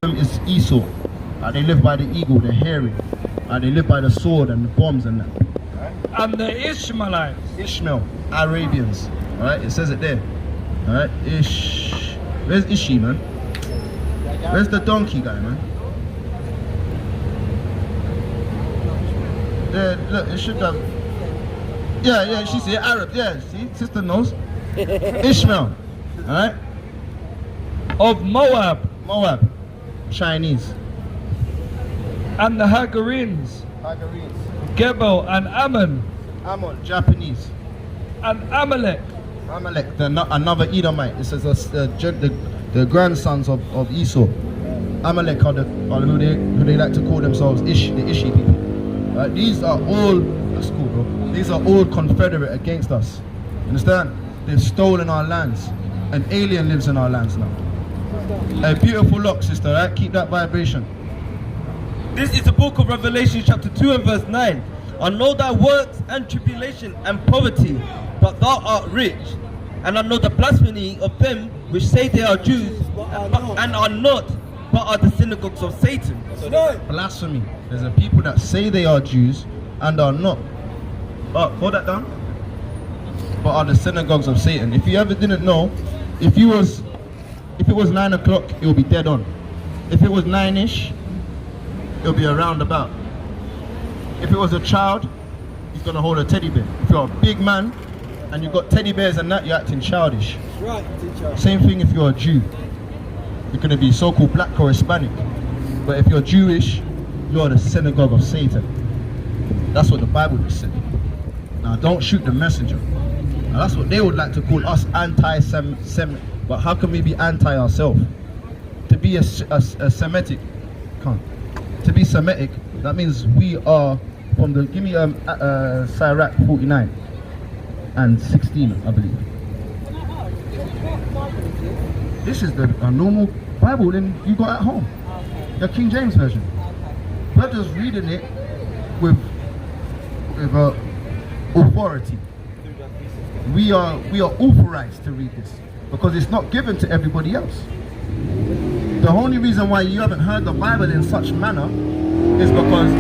Is Esau. They live by the eagle, the hairy. They live by the sword and the bombs and that. And the Ishmaelites. Ishmael, Arabians. Alright, it says it there. Alright, Where's Ishi, man? Where's the donkey guy, man? Yeah, look, it should have. Yeah, she said Arab. Yeah, see, sister knows. Ishmael. Alright? Of Moab. Moab. Chinese. And the Hagarenes. Gebel and Ammon. Ammon, Japanese. And Amalek. Amalek, another Edomite. It says the grandsons of Esau. Amalek are who they like to call themselves the Ishi people. These are all, that's cool, bro. These are all confederate against us. Understand? They've stolen our lands. An alien lives in our lands now. A beautiful lock, sister, right? Keep that vibration. This is the book of Revelation chapter 2 and verse 9. I know thy works and tribulation and poverty, but thou art rich. And I know the blasphemy of them which say they are Jews and are not, but are the synagogues of Satan. Blasphemy. There's a people that say they are Jews and are not. Hold that down. But are the synagogues of Satan. If you ever didn't know, if it was 9 o'clock, it will be dead on. If it was 9-ish, it'll be around about. If it was a child, he's gonna hold a teddy bear. If you're a big man and you've got teddy bears and that, you're acting childish. Right, teacher. Same thing if you're a Jew. You're gonna be so-called black or Hispanic. But if you're Jewish, you're the synagogue of Satan. That's what the Bible just said. Now don't shoot the messenger. Now that's what they would like to call us anti-Semitic. But how can we be anti ourselves? To be a Semitic, to be Semitic, that means we are from the, give me Sirach 49 and 16, I believe. This is a normal Bible you got at home, the King James version. We're just reading it with authority. We are authorized to read this because it's not given to everybody else. The only reason why you haven't heard the Bible in such manner is because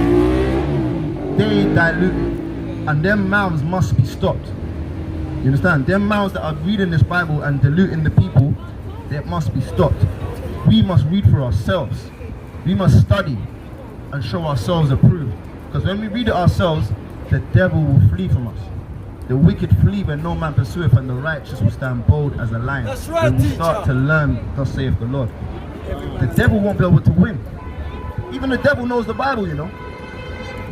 they dilute it, and them mouths must be stopped. You understand? Them mouths that are reading this Bible and diluting the people, they must be stopped. We must read for ourselves. We must study and show ourselves approved. Because when we read it ourselves, the devil will flee from us. The wicked flee when no man pursueth, and the righteous will stand bold as a lion. That's right, when we start to learn, thus saith the Lord. The devil won't be able to win. Even the devil knows the Bible, you know.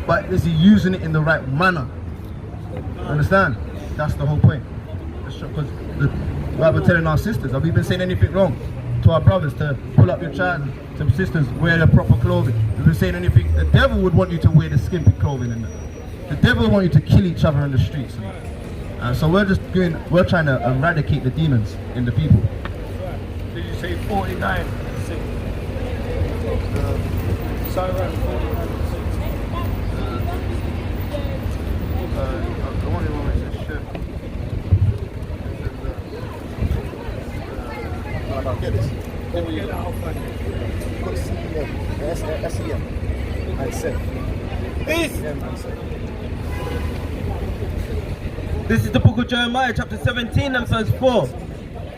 But is he using it in the right manner? Understand? That's the whole point. Because the Bible telling our sisters, have we been saying anything wrong? To our brothers to pull up your child, to sisters wear the proper clothing. Have we been saying anything? The devil would want you to wear the skimpy clothing and that. The devil would want you to kill each other in the streets. So we're trying to eradicate the demons in the people. Did you say 49? Sirach 49. The one where it says shit. Get this. What were you? Put C-E-M. S-E-M. And set. This is the book of Jeremiah chapter 17 and verse 4.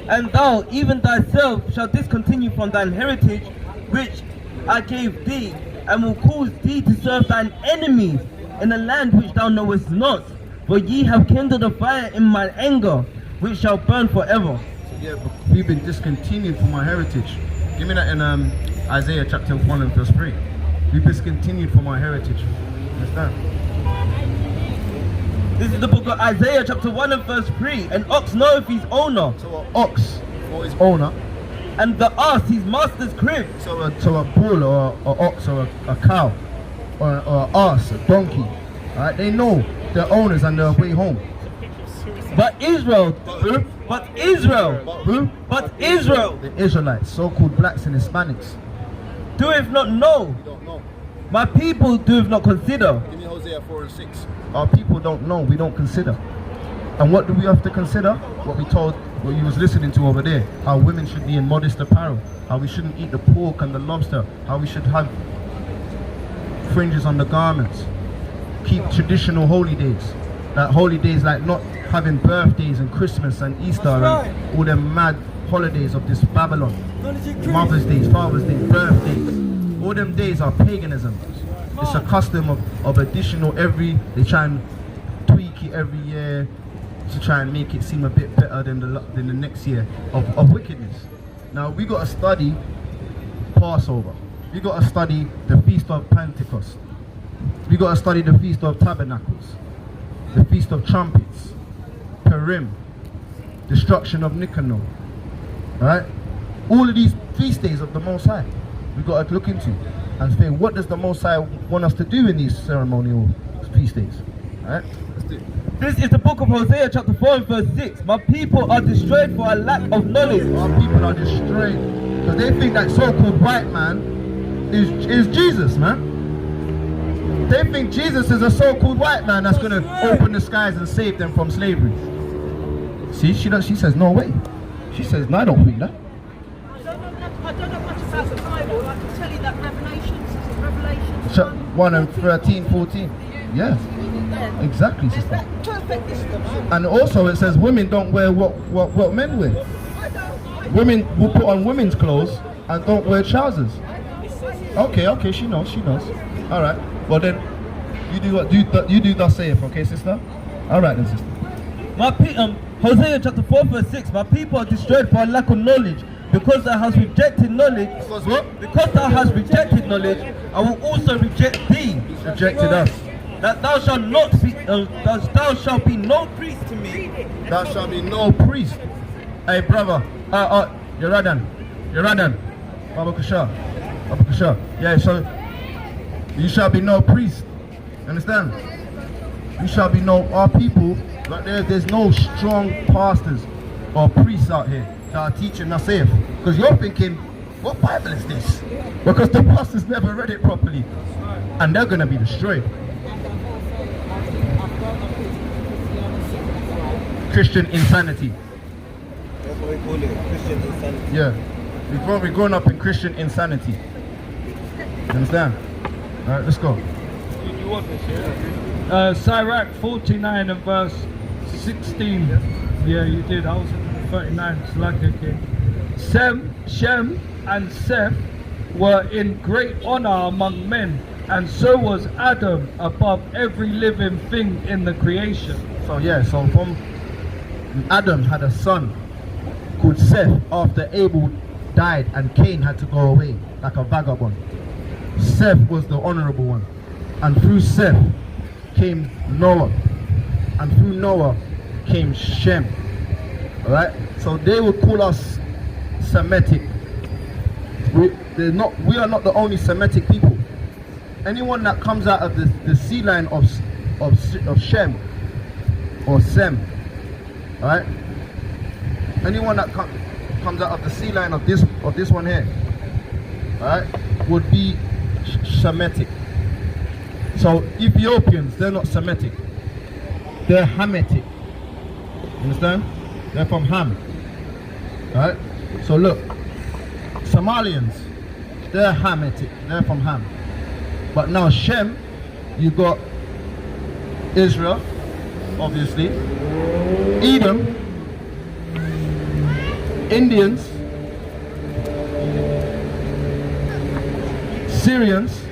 And thou, even thyself, shalt discontinue from thine heritage, which I gave thee, and will cause thee to serve thine enemies in a land which thou knowest not. For ye have kindled a fire in my anger, which shall burn forever. So yeah, but we've been discontinued from our heritage. Give me that in Isaiah chapter 1 and verse 3. We've discontinued from our heritage. Understand? This is the book of Isaiah chapter 1 and verse 3. An ox knoweth his owner. So an ox for his owner. And the ass his master's crib. So a bull or an ox or a cow or an ass, a donkey. Alright, they know their owners on their way home. But Israel, the Israelites, so-called blacks and Hispanics, doeth not know. My people doeth not consider. Give me Hosea 4 and 6. Our people don't know, we don't consider. And what do we have to consider? What what you was listening to over there, how women should be in modest apparel, how we shouldn't eat the pork and the lobster, how we should have fringes on the garments, keep traditional holy days, like holy days like not having birthdays and Christmas and Easter and all them mad holidays of this Babylon, Mother's Days, Father's Days, birthdays, all them days are paganism. It's a custom of additional they try and tweak it every year to try and make it seem a bit better than the next year of wickedness. Now we got to study Passover. We got to study the Feast of Pentecost. We got to study the Feast of Tabernacles, the Feast of Trumpets, Purim, destruction of Nicanor. Alright? All of these feast days of the Most High we got to look into and say, what does the Most High want us to do in these ceremonial feast days? Alright? This is the book of Hosea chapter 4 and verse 6. My people are destroyed for a lack of knowledge. Our people are destroyed because they think that so-called white man is Jesus, man. They think Jesus is a so-called white man that's going to open the skies and save them from slavery. See, she says, no way. She says, no, I don't think that. I don't know much about the Bible. I can tell you that Revelations 1 and 13, 14. Yeah, exactly, sister. Perfect description. And also it says women don't wear what men wear. Women will put on women's clothes and don't wear trousers. Okay, she knows. All right. Well then, you do what you do thus saith, okay, sister? All right then, sister. Hosea chapter 4 verse 6. My people are destroyed for a lack of knowledge. Because thou hast rejected knowledge. Because what? Because thou hast rejected knowledge, I will also reject thee. Rejected us. That thou shalt not be, thou shalt be no priest to me. Thou shalt be no priest. Hey brother, Yaradan, Baba Kusha. Yeah, so you shall be no priest. Understand? You shall be our people. Like there's no strong pastors or priests out here that are teaching us safe. Because you're thinking, what Bible is this? Because the pastors never read it properly, and they're gonna be destroyed. Christian insanity. That's what we call it, Christian insanity. Yeah, we've grown up in Christian insanity. You understand? All right, let's go. You want this, yeah? Sirach 49 and verse 16. Yeah, you did. I was in 39. It's like a king. Shem and Seth were in great honor among men, and so was Adam above every living thing in the creation. So from Adam had a son called Seth after Abel died and Cain had to go away like a vagabond. Seth was the honorable one, and through Seth came Noah, and through Noah came Shem. Alright, so they would call us Semitic. We are not the only Semitic people. Anyone that comes out of the sea line of Shem or Sem, alright, anyone that comes out of the sea line of this one here, alright, would be Semitic. So Ethiopians, they're not Semitic, they're Hamitic. Understand? They're from Ham. Alright? So look, Somalians, they're Hamitic, they're from Ham. But now Shem, you got Israel, obviously, Edom, Indians, Syrians,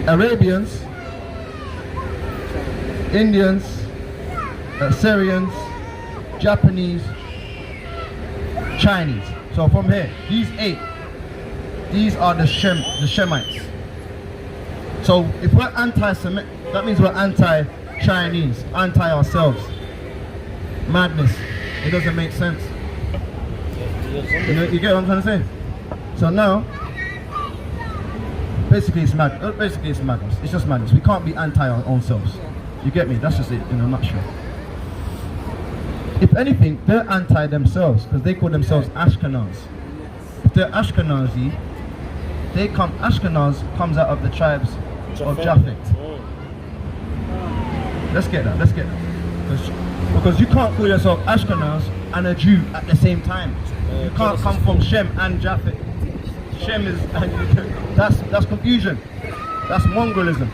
Arabians, Indians, Syrians, Japanese, Chinese. So from here, these 8, these are the Shemites. So if we're anti-Semitic, that means we're anti-Chinese, anti-ourselves. Madness. It doesn't make sense. You get what I'm trying to say? So now, basically it's madness. It's just madness. We can't be anti our own selves. You get me? That's just it in a nutshell. If anything, they're anti themselves because they call themselves Ashkenaz. If they're Ashkenazi, Ashkenaz comes out of the tribes of Japhet. Let's get that. Because you can't call yourself Ashkenaz and a Jew at the same time. You can't come from Shem and Japheth. Shem is, and that's confusion. That's mongralism.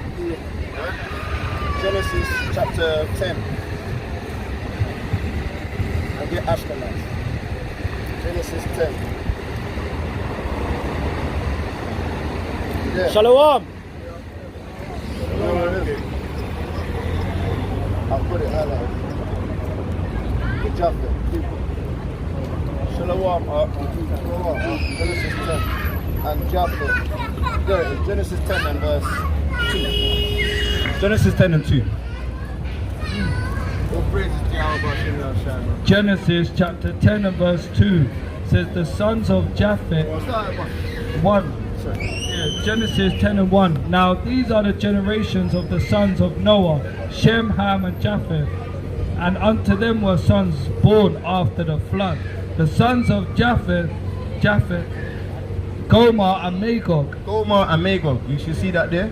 Genesis chapter 10. And get Ashkenaz. Genesis 10. Yeah. Shalom. I'll put it highlighted. The Japheth people. Shalom. Genesis 10 and Japheth. There it is. Genesis 10 and verse 2. Genesis 10 and 2. Genesis chapter 10 and verse 2 says the sons of Japheth 1. Yeah, Genesis 10 and 1. Now these are the generations of the sons of Noah, Shem, Ham and Japheth. And unto them were sons born after the flood. The sons of Japheth, Gomer and Magog. Gomer and Magog. You should see that there.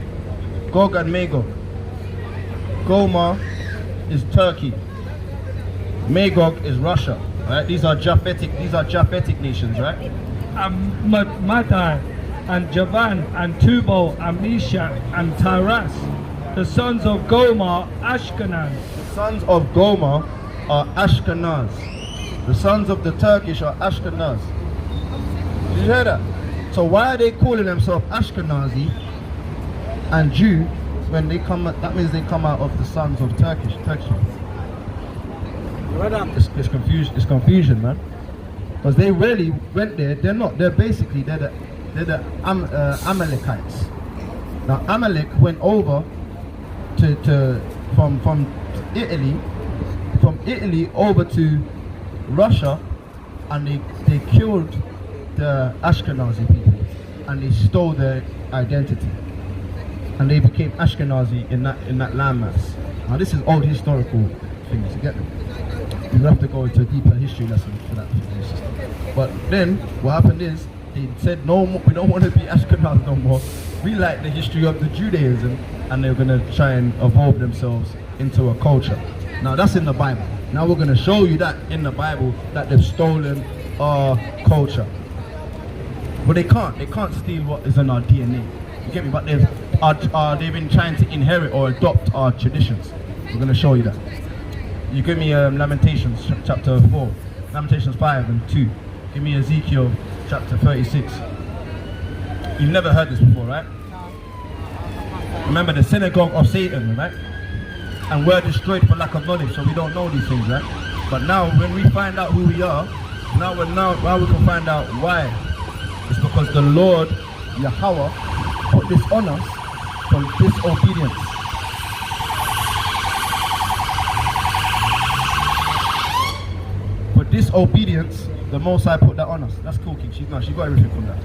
Gog and Magog. Gomer is Turkey. Magog is Russia. Right? These are Japhetic nations, right? And Madai and Javan and Tubal and Meshach and Tiras. The sons of Gomer, Ashkenaz. The sons of Gomer are Ashkenaz. The sons of the Turkish are Ashkenaz. Did you hear that? So why are they calling themselves Ashkenazi and Jew when they come? That means they come out of the sons of Turkish. It's confusion. It's confusion, man. Because they really went there. They're not. They're the Amalekites. Now Amalek went over from Italy over to Russia, and they killed the Ashkenazi people, and they stole their identity, and they became Ashkenazi in that landmass. Now this is old historical things. You get them? You have to go into a deeper history lesson for that. But then what happened is they said no more, we don't want to be Ashkenaz no more. We like the history of the Judaism, and they're going to try and evolve themselves into a culture. Now that's in the Bible. Now we're going to show you that in the Bible that they've stolen our culture. But they can't steal what is in our DNA. You get me? But they've been trying to inherit or adopt our traditions. We're going to show you that. You give me Lamentations chapter 4, Lamentations 5 and 2. Give me Ezekiel chapter 36. You've never heard this before, right? Remember the synagogue of Satan, right? And we're destroyed for lack of knowledge, so we don't know these things, right? But now when we find out who we are, now we can find out why. It's because the Lord Yahweh put this on us for disobedience. For disobedience, the Most High put that on us. That's cool, King. She got everything from that.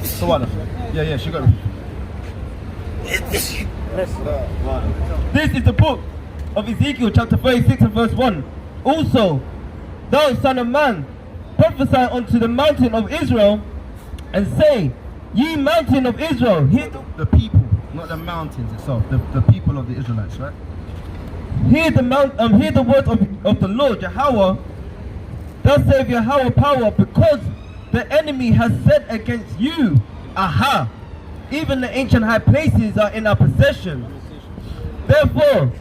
So what? Yeah, she got everything. This is the book of Ezekiel chapter 36 and verse 1. Also, thou son of man, prophesy unto the mountain of Israel, and say, ye mountain of Israel, hear the people, not the mountains itself, the people of the Israelites, right? Hear the words of the Lord Yahweh. Thus saith Yahweh power, because the enemy has said against you, aha, even the ancient high places are in our possession. Therefore,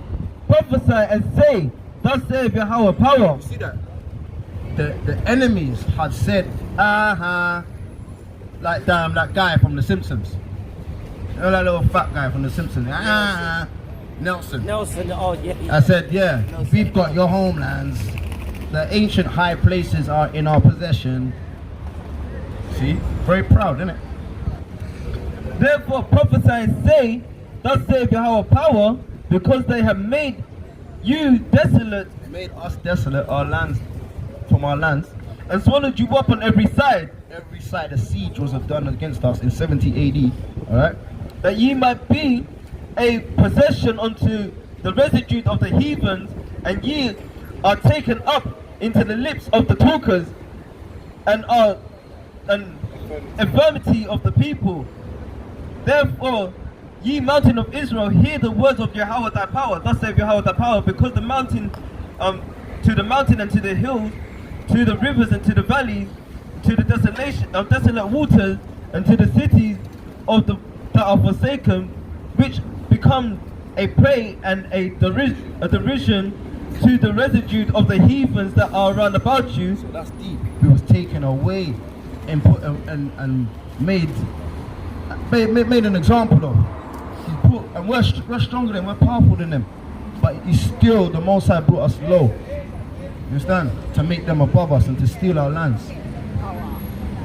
prophesy and say, thus saith Yahweh power. You see that? The enemies had said, aha, like that guy from The Simpsons. You know that little fat guy from The Simpsons? Ah, Nelson, oh yeah. I said, yeah, we've got your homelands. The ancient high places are in our possession. See? Very proud, isn't it? Therefore prophesy and say, thus saith Yahweh power, because they have made you desolate, made us desolate, our lands, from our lands, and swallowed you up on every side. Every side a siege was done against us in 70 AD. Alright? That ye might be a possession unto the residue of the heathens, and ye are taken up into the lips of the talkers, and are an infirmity of the people. Therefore, ye mountain of Israel, hear the words of Yahweh thy power. Thus saith Yahweh thy power, because the mountain to the mountain and to the hills, to the rivers and to the valleys, to the desolation of desolate waters, and to the cities of the that are forsaken, which become a prey and a derision to the residue of the heathens that are round about you. So that's deep. We was taken away and put and made an example of. He's put, and we're stronger than, we're powerful than them. But he's still, the Most High brought us low. You understand? To make them above us and to steal our lands.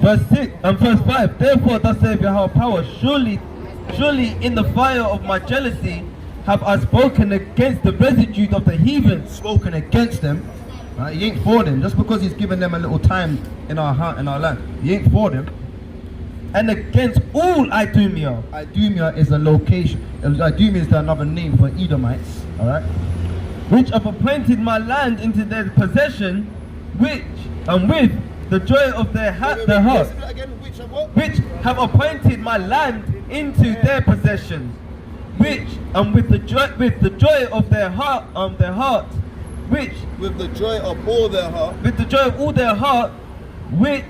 Verse 6 and verse 5. Therefore, thus saith Yahweh power, surely in the fire of my jealousy have I spoken against the residue of the heathens. Spoken against them. Right? He ain't for them. Just because he's given them a little time in our heart, in our land. He ain't for them. And against all Idumea. Idumea is a location. Idumea is another name for Edomites. Alright? Which have appointed my land into their possession, which and with the joy of their heart, which have appointed my land into their possession, which and with the joy of their heart, which with the joy of all their heart, which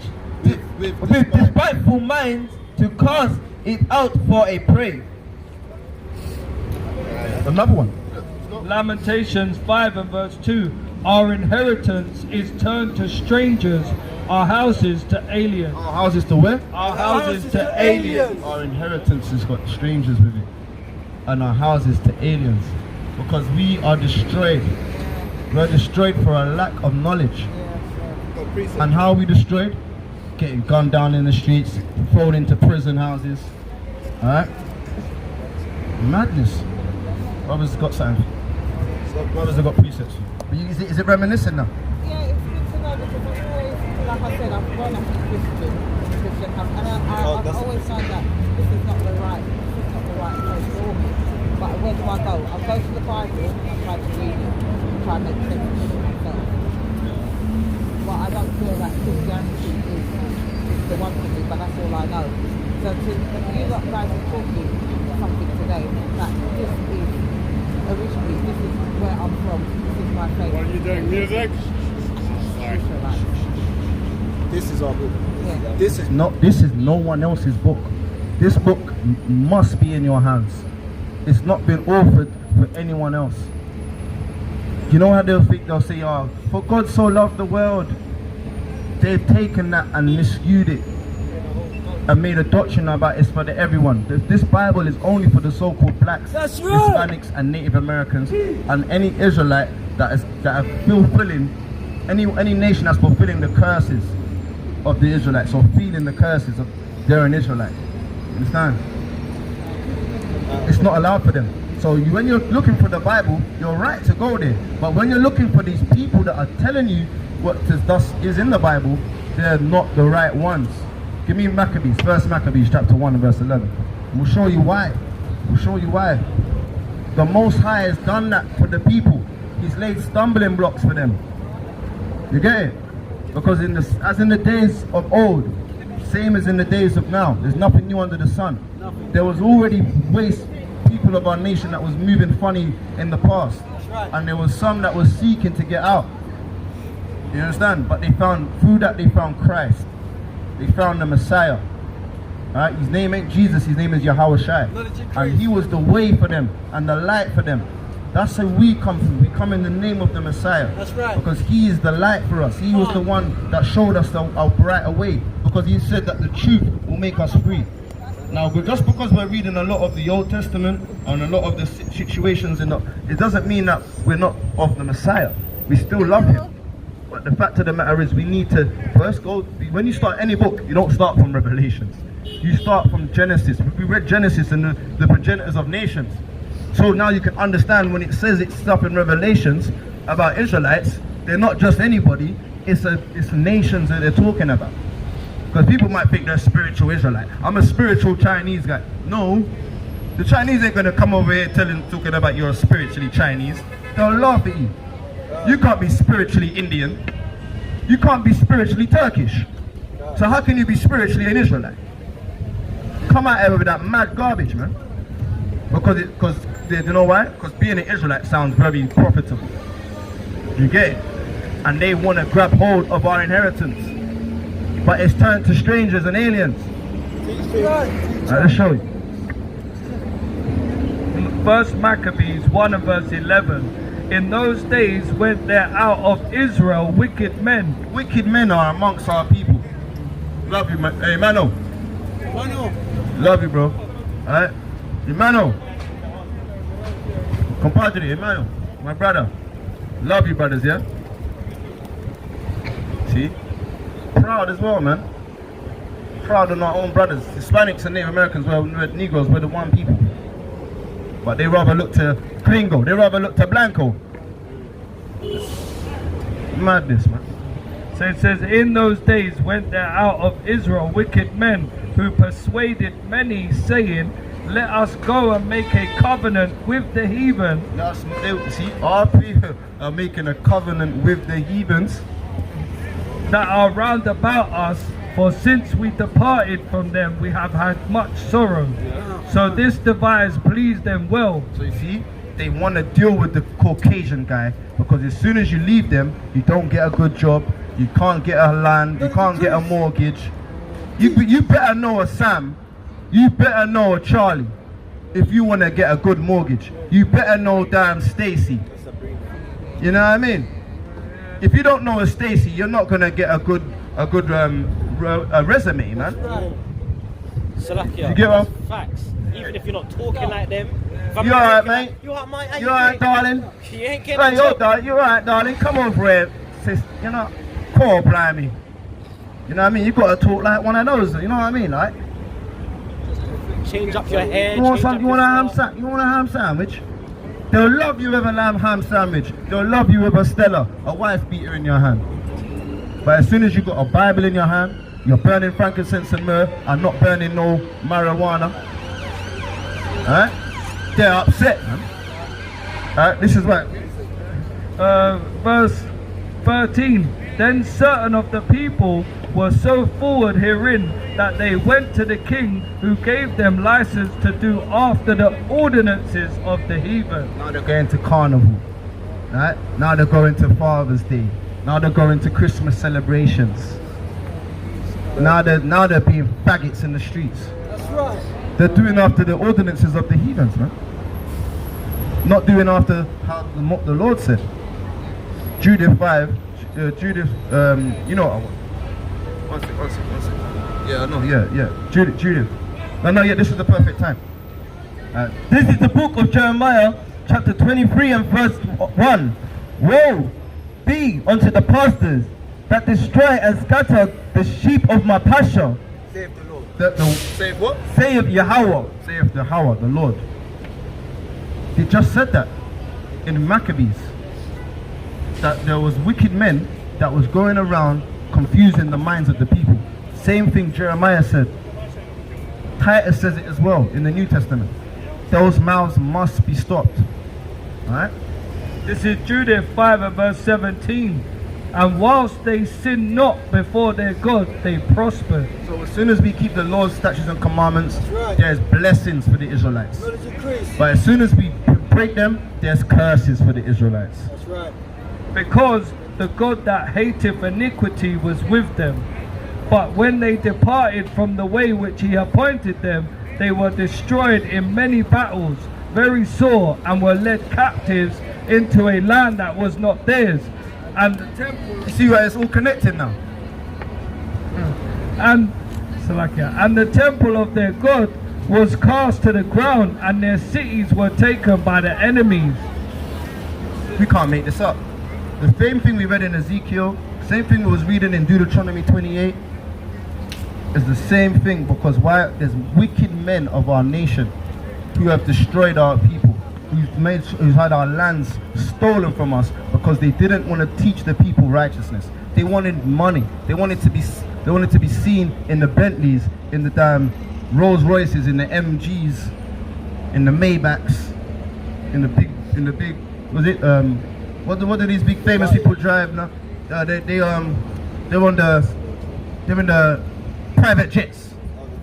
with despiteful minds to cast it out for a prey. Another one. Lamentations 5 and verse 2. Our inheritance is turned to strangers, our houses to aliens. Our houses to where? Our houses to aliens. Our inheritance has got strangers with it. And our houses to aliens. Because we are destroyed. We are destroyed for a lack of knowledge. And how are we destroyed? Getting gunned down in the streets, thrown into prison houses. Alright? Madness. Brothers got something. Brothers have got precepts. Is it reminiscent now? Yeah, it's good to know because I've always, like I said, I've grown up in Christian, and I've always found that this is not the right place for me. But where do I go? I'll go to the Bible and try to read it, and try to make sense of it myself. But I don't feel that Christianity is the one for me, but that's all I know. So you lot guys are talking something today that this is originally, this is where I'm from, this is my faith. What are you doing, music? This is our book. Yeah. This is no one else's book. This book must be in your hands. It's not been authored for anyone else. You know how they'll say, oh, for God so loved the world. They've taken that and misused it and made a doctrine about it's for everyone. This Bible is only for the so-called blacks, Hispanics and Native Americans and any Israelite that are fulfilling, any nation that's fulfilling the curses of the Israelites or feeling the curses of they're an Israelite. Understand? It's not allowed for them. So when you're looking for the Bible, you're right to go there. But when you're looking for these people that are telling you what thus is in the Bible, they're not the right ones. Give me Maccabees, 1 Maccabees chapter 1 and verse 11. We'll show you why. We'll show you why. The Most High has done that for the people. He's laid stumbling blocks for them. You get it? Because as in the days of old, same as in the days of now, there's nothing new under the sun. There was already people of our nation that was moving funny in the past. And there was some that was seeking to get out. You understand? But through that they found Christ. They found the Messiah. Right? His name ain't Jesus, his name is Yahweh Shai. And he was the way for them and the light for them. That's how we come from. We come in the name of the Messiah. That's right. Because he is the light for us. He was the one that showed us our brighter way. Because he said that the truth will make us free. Now, just because we're reading a lot of the Old Testament and a lot of the situations, it doesn't mean that we're not of the Messiah. We still love him. But the fact of the matter is we need to first go, when you start any book, you don't start from Revelations. You start from Genesis. We read Genesis and the progenitors of nations. So now you can understand when it says it's stuff in Revelations about Israelites, they're not just anybody, it's nations that they're talking about. Because people might think they're spiritual Israelite. I'm a spiritual Chinese guy. No, the Chinese ain't going to come over here talking about you're spiritually Chinese. They'll laugh at you. You can't be spiritually Indian. You can't be spiritually Turkish. So how can you be spiritually an Israelite? Come out here with that mad garbage, man. Because you know why? Because being an Israelite sounds very profitable. You get it? And they want to grab hold of our inheritance. But it's turned to strangers and aliens. Alright, let's show you. First Maccabees 1 and verse 11. In those days went there out of Israel wicked men. Wicked men are amongst our people. Love you, man. Hey, Mano. Love you, bro. Alright? Emmanuel. Compadre, Emmanuel. My brother. Love you, brothers, yeah? See? Proud as well, man. Proud of our own brothers. Hispanics and Native Americans, we're Negroes, we're the one people. But they rather look to Gringo, they rather look to Blanco. Madness, man. So it says, in those days went there out of Israel wicked men who persuaded many, saying, let us go and make a covenant with the heathen. See, our people are making a covenant with the heathens that are round about us, for since we departed from them we have had much sorrow. So this device pleased them well. So you see, they want to deal with the Caucasian guy, because as soon as you leave them, you don't get a good job, you can't get a land, you can't get a mortgage. You better know a Sam, you better know a Charlie if you want to get a good mortgage. You better know damn Stacy. You know what I mean? If you don't know a Stacy, you're not gonna get a good resume, man. Salakia, you get what? Facts. Even if you're not talking like them. You alright, mate? You alright, mate? You alright, darling? You ain't getting Hey, yo, darling, you alright, darling? Come on, Fred. Sis, you know, call me. You know what I mean? You gotta talk like one of those. You know what I mean, like? Change up your hair. You want a ham sandwich? They'll love you with a lamb ham sandwich. They'll love you with a Stella, a wife beater in your hand. But as soon as you got a Bible in your hand, you're burning frankincense and myrrh and not burning no marijuana. Alright? They're upset, man. Alright, this is what. Verse 13. Then certain of the people were so forward herein that they went to the king, who gave them license to do after the ordinances of the heathen. Now they're going to carnival. Right? Now they're going to Father's Day. Now they're going to Christmas celebrations. Now they're being faggots in the streets. That's right. They're doing after the ordinances of the heathens, man. Not doing after how the Lord said. Judith 5. Judith, you know what I want. One second. Yeah, I know, yeah. Judith. No, this is the perfect time. This is the book of Jeremiah, chapter 23 and verse 1. Woe be unto the pastors that destroy and scatter the sheep of my pasture. Saith the Lord. Saith what? Saith Yahweh. Saith Yahweh, the Lord. He just said that in Maccabees. That there was wicked men that was going around confusing the minds of the people. Same thing Jeremiah said. Titus says it as well in the New Testament. Those mouths must be stopped. Alright? This is Judith 5 and verse 17. And whilst they sin not before their God, they prosper. So as soon as we keep the laws, statutes and commandments, there's blessings for the Israelites. But as soon as we break them, there's curses for the Israelites. That's right. Because the God that hateth iniquity was with them. But when they departed from the way which he appointed them, they were destroyed in many battles, very sore, and were led captives into a land that was not theirs. And the temple... You see where it's all connected now? And the temple of their God was cast to the ground, and their cities were taken by the enemies. We can't make this up. The same thing we read in Ezekiel, same thing we was reading in Deuteronomy 28, is the same thing, because why? There's wicked men of our nation who have destroyed our people, who's had our lands stolen from us because they didn't want to teach the people righteousness. They wanted money. They wanted to be seen in the Bentleys, in the damn Rolls Royces, in the MGs, in the Maybachs, in the big was it what do these big famous people drive now? They're in the private jets.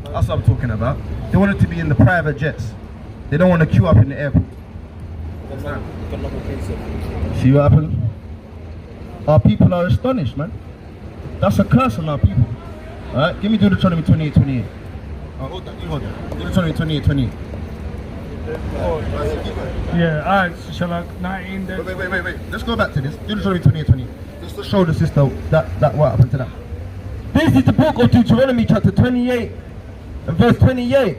That's what I'm talking about. They wanted to be in the private jets. They don't want to queue up in the airport. See what happened? our people are astonished, man. That's a curse on our people. Alright, give me Deuteronomy 28:28. Hold that, you hold that. Deuteronomy 28:28. Yeah, alright, so shall I 19 then? Wait. Let's go back to this. Deuteronomy 28:28. Just to show the sister that what happened to that. This is the book of Deuteronomy chapter 28 and verse 28.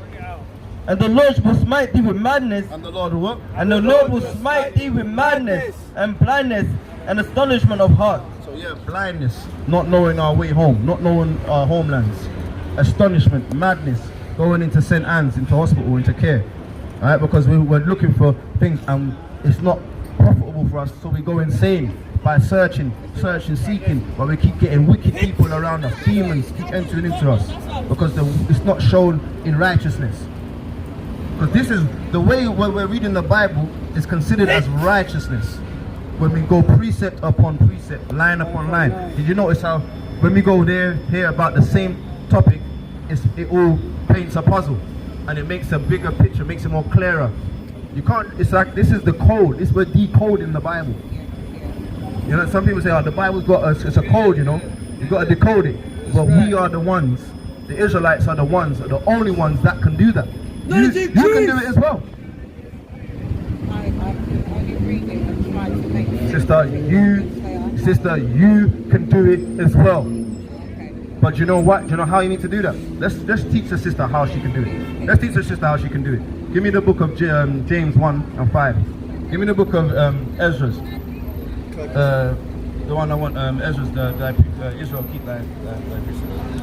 And the Lord will smite thee with madness, And the Lord will what? and the Lord will smite thee with madness and blindness and astonishment of heart. So yeah, blindness, not knowing our way home, not knowing our homelands, astonishment, madness, going into St. Anne's, into hospital, into care. Alright, because we were looking for things and it's not profitable for us, so we go insane by searching, seeking, but we keep getting wicked people around us, demons keep entering into us, because it's not shown in righteousness. Because this is the way when we're reading the Bible is considered as righteousness. When we go precept upon precept, line upon line. Did you notice how when we go there, hear about the same topic, it all paints a puzzle and it makes a bigger picture, makes it more clearer. You can't, it's like this is the code, this we're decoding the Bible. You know, some people say, oh, the Bible's got it's a code, you know, you've got to decode it. But we are the ones, the Israelites are the only ones that can do that. You can do it as well. I can only read it and try to make it. Sister, you can do it as well. Okay. But you know what? Do you know how you need to do that? Let's teach the sister how she can do it. Let's teach the sister how she can do it. Give me the book of James 1 and 5. Give me the book of Ezra's. The one I want, Ezra's, Israel keep that.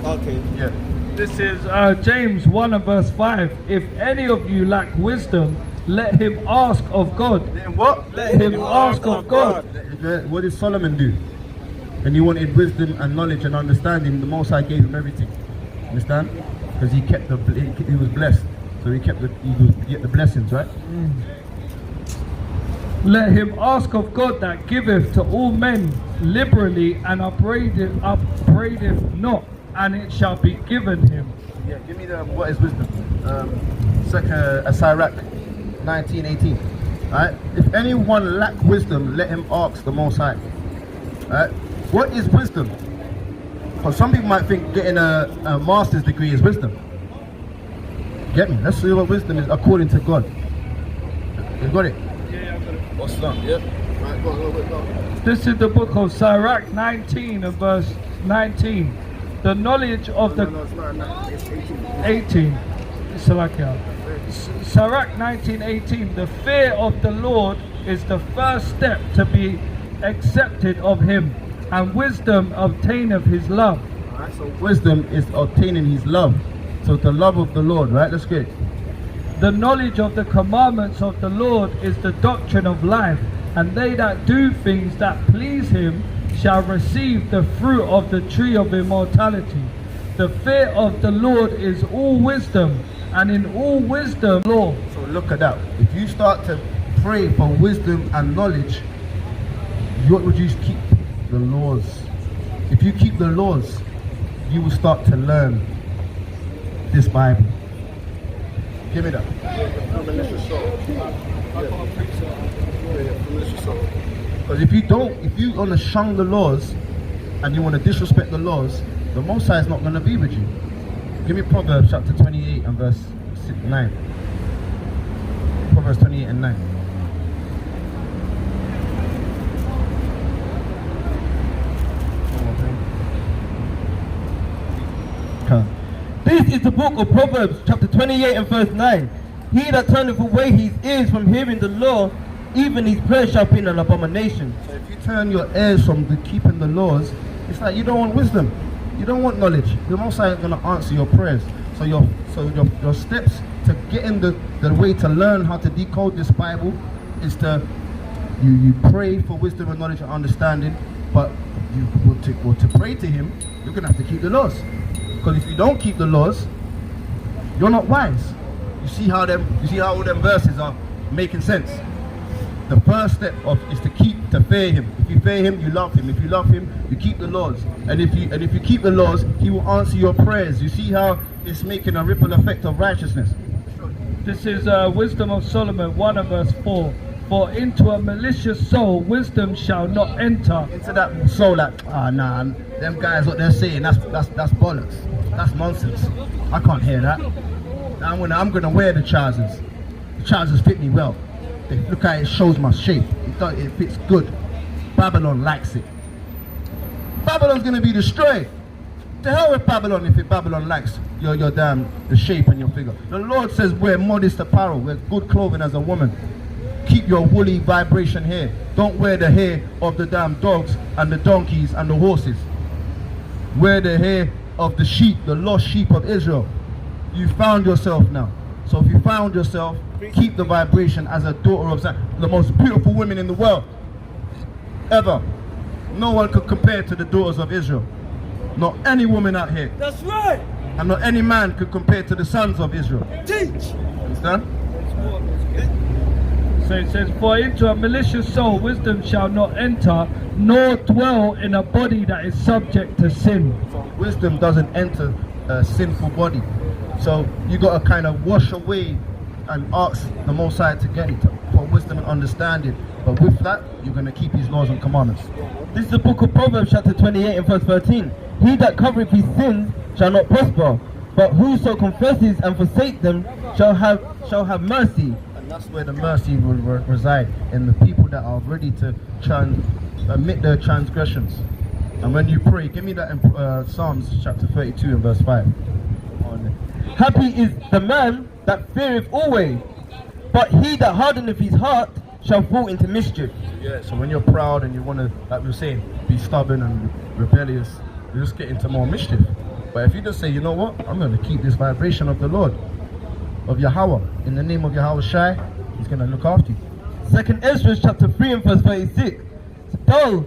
Okay. Yeah. This is James 1 and verse 5. If any of you lack wisdom, let him ask of God. Let him what? Let him ask of God. What did Solomon do? And he wanted wisdom and knowledge and understanding. The Most High gave him everything. Understand? Because he was blessed. So he get the blessings, right? Let him ask of God that giveth to all men liberally and upbraideth not, and it shall be given him. Yeah, give me what is wisdom? Sirach 19:18. Alright? If anyone lack wisdom, let him ask the Most High. Alright? What is wisdom? Because some people might think getting a master's degree is wisdom. Get me? Let's see what wisdom is according to God. You got it? Yeah, I got it. What's that? Yeah? Right, go. This is the book of Sirach 19 and verse 19. The knowledge of the... No, it's not. It's 18. Salakia. Sirach 19:18. The fear of the Lord is the first step to be accepted of him, and wisdom obtaineth his love. Alright, so wisdom is obtaining his love. So the love of the Lord, right? That's good. The knowledge of the commandments of the Lord is the doctrine of life, and they that do things that please him shall receive the fruit of the tree of immortality. The fear of the Lord is all wisdom, and in all wisdom law. So look at that. If you start to pray for wisdom and knowledge, what would you keep? The laws. If you keep the laws, you will start to learn this Bible. Give me that. Because if you want to shun the laws and you want to disrespect the laws, the Most High is not going to be with you. Give me Proverbs chapter 28 and verse 9. Proverbs 28 and 9. This is the book of Proverbs, chapter 28 and verse 9. He that turneth away his ears from hearing the law, even his prayer shall be an abomination. So if you turn your ears from keeping the laws, it's like you don't want wisdom, you don't want knowledge. The Most High is going to answer your prayers. So your steps to get in the way to learn how to decode this Bible is to you pray for wisdom and knowledge and understanding, but to pray to Him, you're going to have to keep the laws. Because if you don't keep the laws, you're not wise. You see how all them verses are making sense. The first step is to fear Him. If you fear Him, you love Him. If you love Him, you keep the laws. And if you keep the laws, He will answer your prayers. You see how it's making a ripple effect of righteousness. This is Wisdom of Solomon 1 and verse 4. For into a malicious soul wisdom shall not enter. Into that soul, like, nah, them guys, what they're saying, that's bollocks. That's nonsense. I can't hear that. I'm gonna wear the trousers. The trousers fit me well. Look how it shows my shape. It fits good. Babylon likes it. Babylon's gonna be destroyed. The hell with Babylon if Babylon likes your damn the shape and your figure. The Lord says wear modest apparel, wear good clothing as a woman. Keep your woolly vibration hair. Don't wear the hair of the damn dogs and the donkeys and the horses. Wear the hair of the sheep, the lost sheep of Israel. You found yourself now. So if you found yourself, keep the vibration as a daughter of Zion. The most beautiful women in the world ever. No one could compare to the daughters of Israel. Not any woman out here. That's right. And not any man could compare to the sons of Israel. Teach. Understand? So it says, for into a malicious soul wisdom shall not enter, nor dwell in a body that is subject to sin. Wisdom doesn't enter a sinful body. So you got to kind of wash away and ask the Most High to get it, for wisdom and understanding. But with that, you're going to keep His laws and commandments. This is the book of Proverbs chapter 28 and verse 13. He that covereth his sins shall not prosper, but whoso confesses and forsake them shall have mercy. And that's where the mercy will reside, in the people that are ready to admit their transgressions. And when you pray, give me that in Psalms chapter 32 and verse 5. Happy is the man that feareth always, but he that hardeneth his heart shall fall into mischief. Yeah, so when you're proud and you want to, like we were saying, be stubborn and rebellious, you just get into more mischief. But if you just say, you know what, I'm going to keep this vibration of the Lord, of Yahweh, in the name of Yahweh Shai, He's going to look after you. 2nd Ezra chapter 3 and verse 36. Thou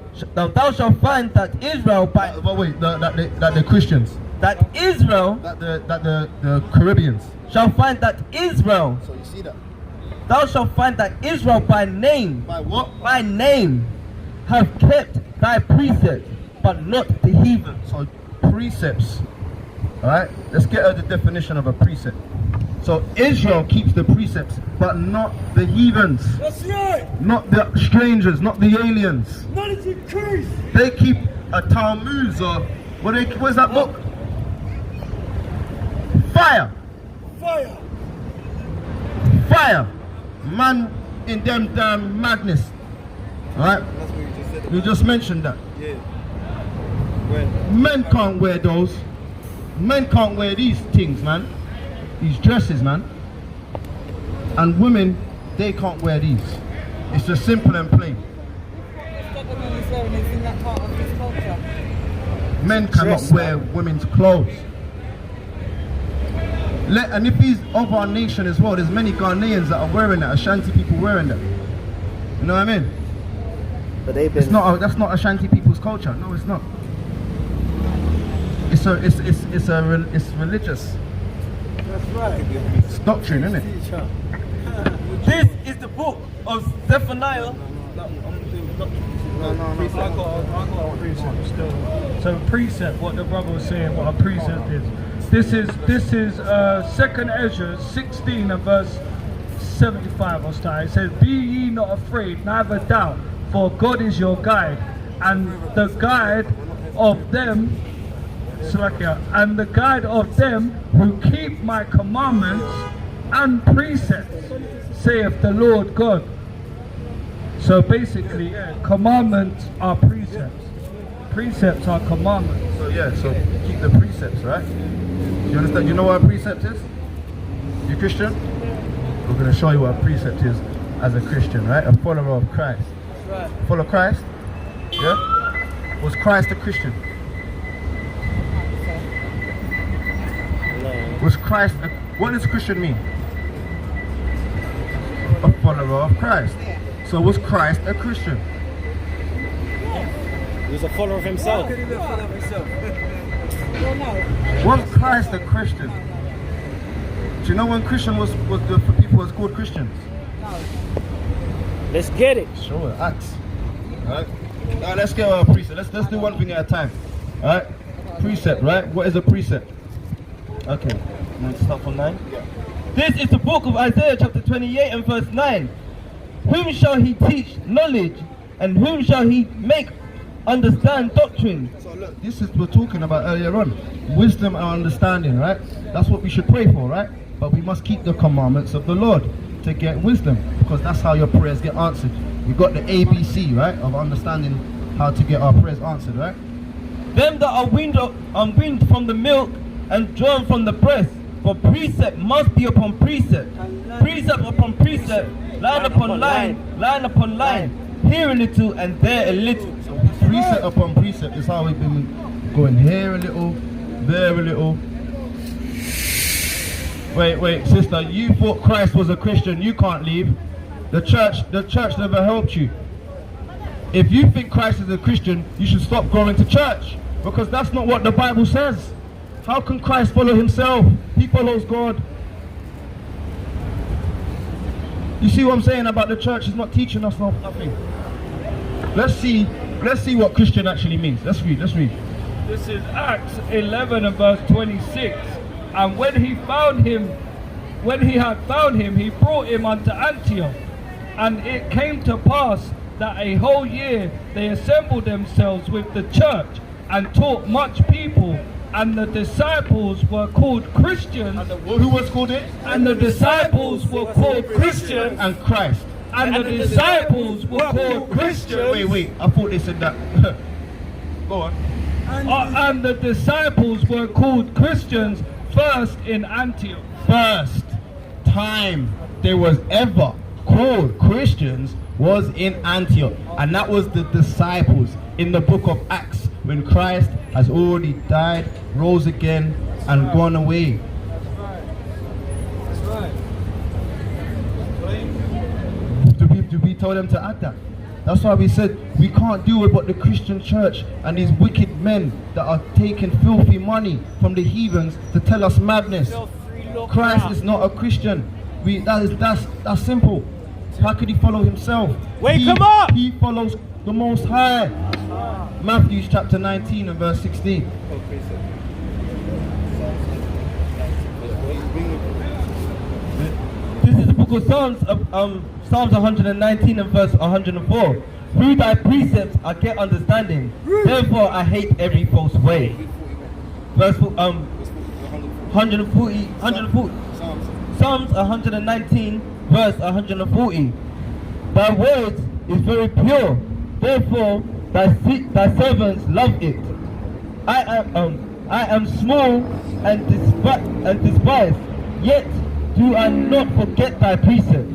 shalt find that Israel by But wait, that the Christians, that Israel that the Caribbeans. shall find that Israel. So you see that? Thou shalt find that Israel by name, By what? by name, have kept thy precepts, but not the heathen. So precepts. Alright? Let's get the definition of a precept. So Israel keeps the precepts, but not the heathens. That's right. Not the strangers, not the aliens. Knowledge increase. They keep a Talmud or what's that book? Fire. Fire. Fire. Man in them damn madness. Alright? That's what you just said. You just mentioned that. Yeah. When? Men can't wear those. Men can't wear these things, man. These dresses, man. And women, they can't wear these. It's just simple and plain. Men cannot wear women's clothes. And if he's of our nation as well, there's many Ghanaians that are wearing that, Ashanti people wearing that. You know what I mean? But they've been. That's not Ashanti people's culture. No, it's not. It's religious. That's right. It's doctrine, isn't it? This is the book of Zephaniah. I got precept still. So precept, what the brother was saying, what a precept is. This is 2nd Ezra 16 and verse 75 or start. It says, be ye not afraid, neither doubt, for God is your guide, and the guide of them who keep my commandments and precepts, saith the Lord God. So basically, commandments are precepts. Precepts are commandments. So yeah, so keep the precepts, right? You understand? You know what a precept is? You Christian? We're going to show you what a precept is as a Christian, right? A follower of Christ. Right. Follow Christ? Yeah? Was Christ a Christian? Was Christ what does Christian mean? A follower of Christ. So was Christ a Christian? He was a follower of himself. Was Christ a Christian? Do you know when Christian was the people was called Christians? Let's get it. Sure, Acts. Alright. Now let's get a precept. Let's do one thing at a time. Alright? Precept, right? What is a precept? Okay. You want to start from 9? This is the book of Isaiah chapter 28 and verse 9. whom shall he teach knowledge? And whom shall he make understand doctrine? So look, this is we're talking about earlier on. Wisdom and understanding, right? That's what we should pray for, right? But we must keep the commandments of the Lord to get wisdom, because that's how your prayers get answered. You got the ABC, right, of understanding how to get our prayers answered, right? Them that are weaned from the milk and drawn from the breast, for precept must be upon precept, precept upon precept, line upon line, line upon line, here a little and there a little. So precept upon precept is how we've been going here a little, there a little. Wait, sister, you thought Christ was a Christian, you can't leave. The church never helped you. If you think Christ is a Christian, you should stop going to church, because that's not what the Bible says. How can Christ follow himself? He follows God. You see what I'm saying about the church is not teaching us nothing. Let's see what Christian actually means. Let's read. This is Acts 11 and verse 26. And when he had found him, he brought him unto Antioch. And it came to pass that a whole year they assembled themselves with the church and taught much people. And the disciples were called Christians. Who was called it? And the disciples were called Christians. And Christ. And the disciples were called Christians. Wait, I thought they said that. Go on. And the disciples were called Christians first in Antioch. First time they was ever called Christians was in Antioch, and that was the disciples in the book of Acts, when Christ has already died, rose again, and gone away. That's right. Did we tell them to add that? That's why we said we can't deal with what the Christian church and these wicked men that are taking filthy money from the heathens to tell us madness. Christ is not a Christian. That's simple. How could he follow himself? Wake him up! He follows the Most High. Matthew chapter 19 and verse 16. This is the book of Psalms, Psalms 119 and verse 104. Through thy precepts I get understanding, therefore I hate every false way. Verse 140, Psalms 119 verse 140. Thy words is very pure, therefore thy servants love it. I am small and despised, yet do I not forget thy precepts.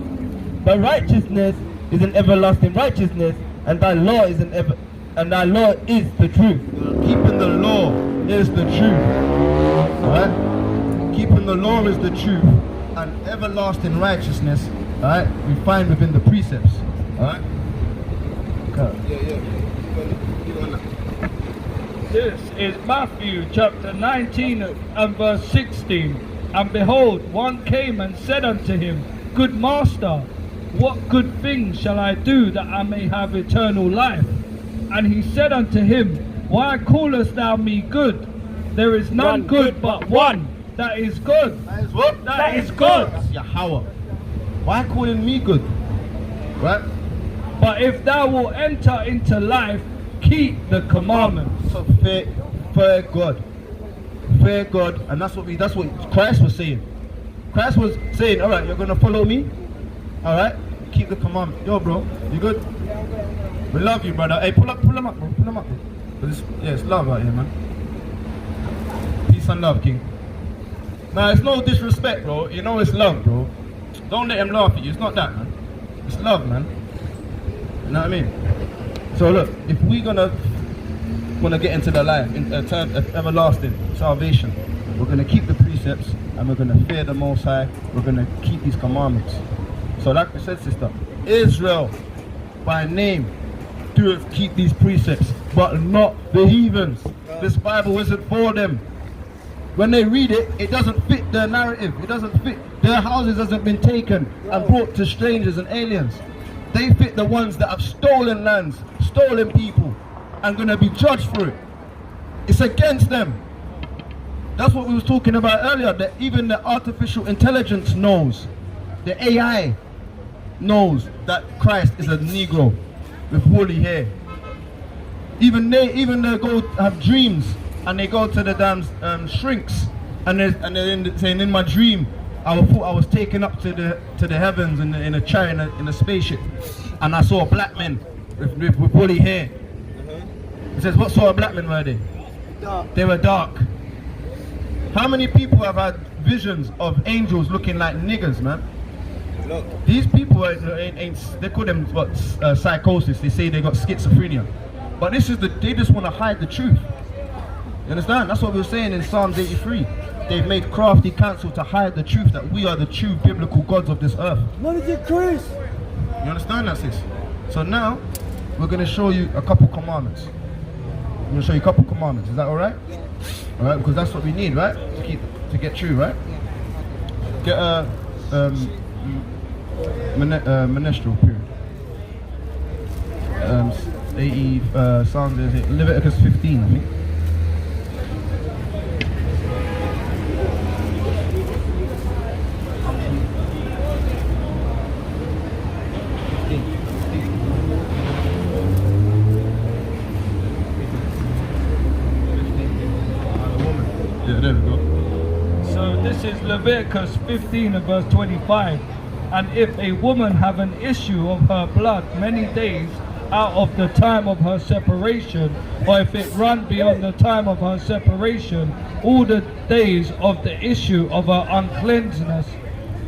Thy righteousness is an everlasting righteousness, and thy law is the truth. Keeping the law is the truth. Right? Keeping the law is the truth, and everlasting righteousness, alright, we find within the precepts. Alright? This is Matthew chapter 19 and verse 16. And behold, one came and said unto him, Good master, what good thing shall I do that I may have eternal life? And he said unto him, Why callest thou me good? There is none good but one, that is good. That is what? That is good. That's Yahweh. Why calling me good? Right? But if thou wilt enter into life, keep the commandments. So fear God. Fear God, and that's what Christ was saying. Christ was saying, alright, you're gonna follow me? Alright? Keep the commandment. Yo bro, you good? We love you, brother. Hey, pull him up, bro. Pull him up, bro. It's love out here, man. Peace and love, King. Nah, it's no disrespect, bro. You know it's love, bro. Don't let him laugh at you. It's not that, man. It's love, man. You know what I mean? So look, if we're gonna get into the life, everlasting salvation, we're gonna keep the precepts, and we're gonna fear the Most High. We're gonna keep His commandments. So like I said, sister, Israel by name doeth keep these precepts, but not the heathens. This Bible isn't for them. When they read it, it doesn't fit their narrative. It doesn't fit. Their houses hasn't been taken and brought to strangers and aliens. They fit the ones that have stolen lands, stolen people, and gonna be judged for it. It's against them. That's what we was talking about earlier, that even the artificial intelligence knows. The AI knows that Christ is a Negro with woolly hair. Even they go have dreams, and they go to the damn shrinks, and they're saying, in my dream, I thought I was taken up to the heavens in a chariot in a spaceship, and I saw black men with woolly hair. It says, what sort of black men were they? Dark. They were dark. How many people have had visions of angels looking like niggers, man? Look. These people they call them psychosis. They say they got schizophrenia, but they just want to hide the truth. You understand? That's what we were saying in Psalms 83. They've made crafty counsel to hide the truth that we are the true biblical gods of this earth. What is it, Chris? You understand that, sis? So now we're going to show you a couple commandments. I'm going to show you a couple commandments. Is that all right? All right, because that's what we need, right? To get true, right? Get a menstrual period. Psalms Leviticus 15, I think. Yeah, there we go. So this is Leviticus 15 and verse 25. And if a woman have an issue of her blood many days out of the time of her separation, or if it run beyond the time of her separation, all the days of the issue of her uncleanness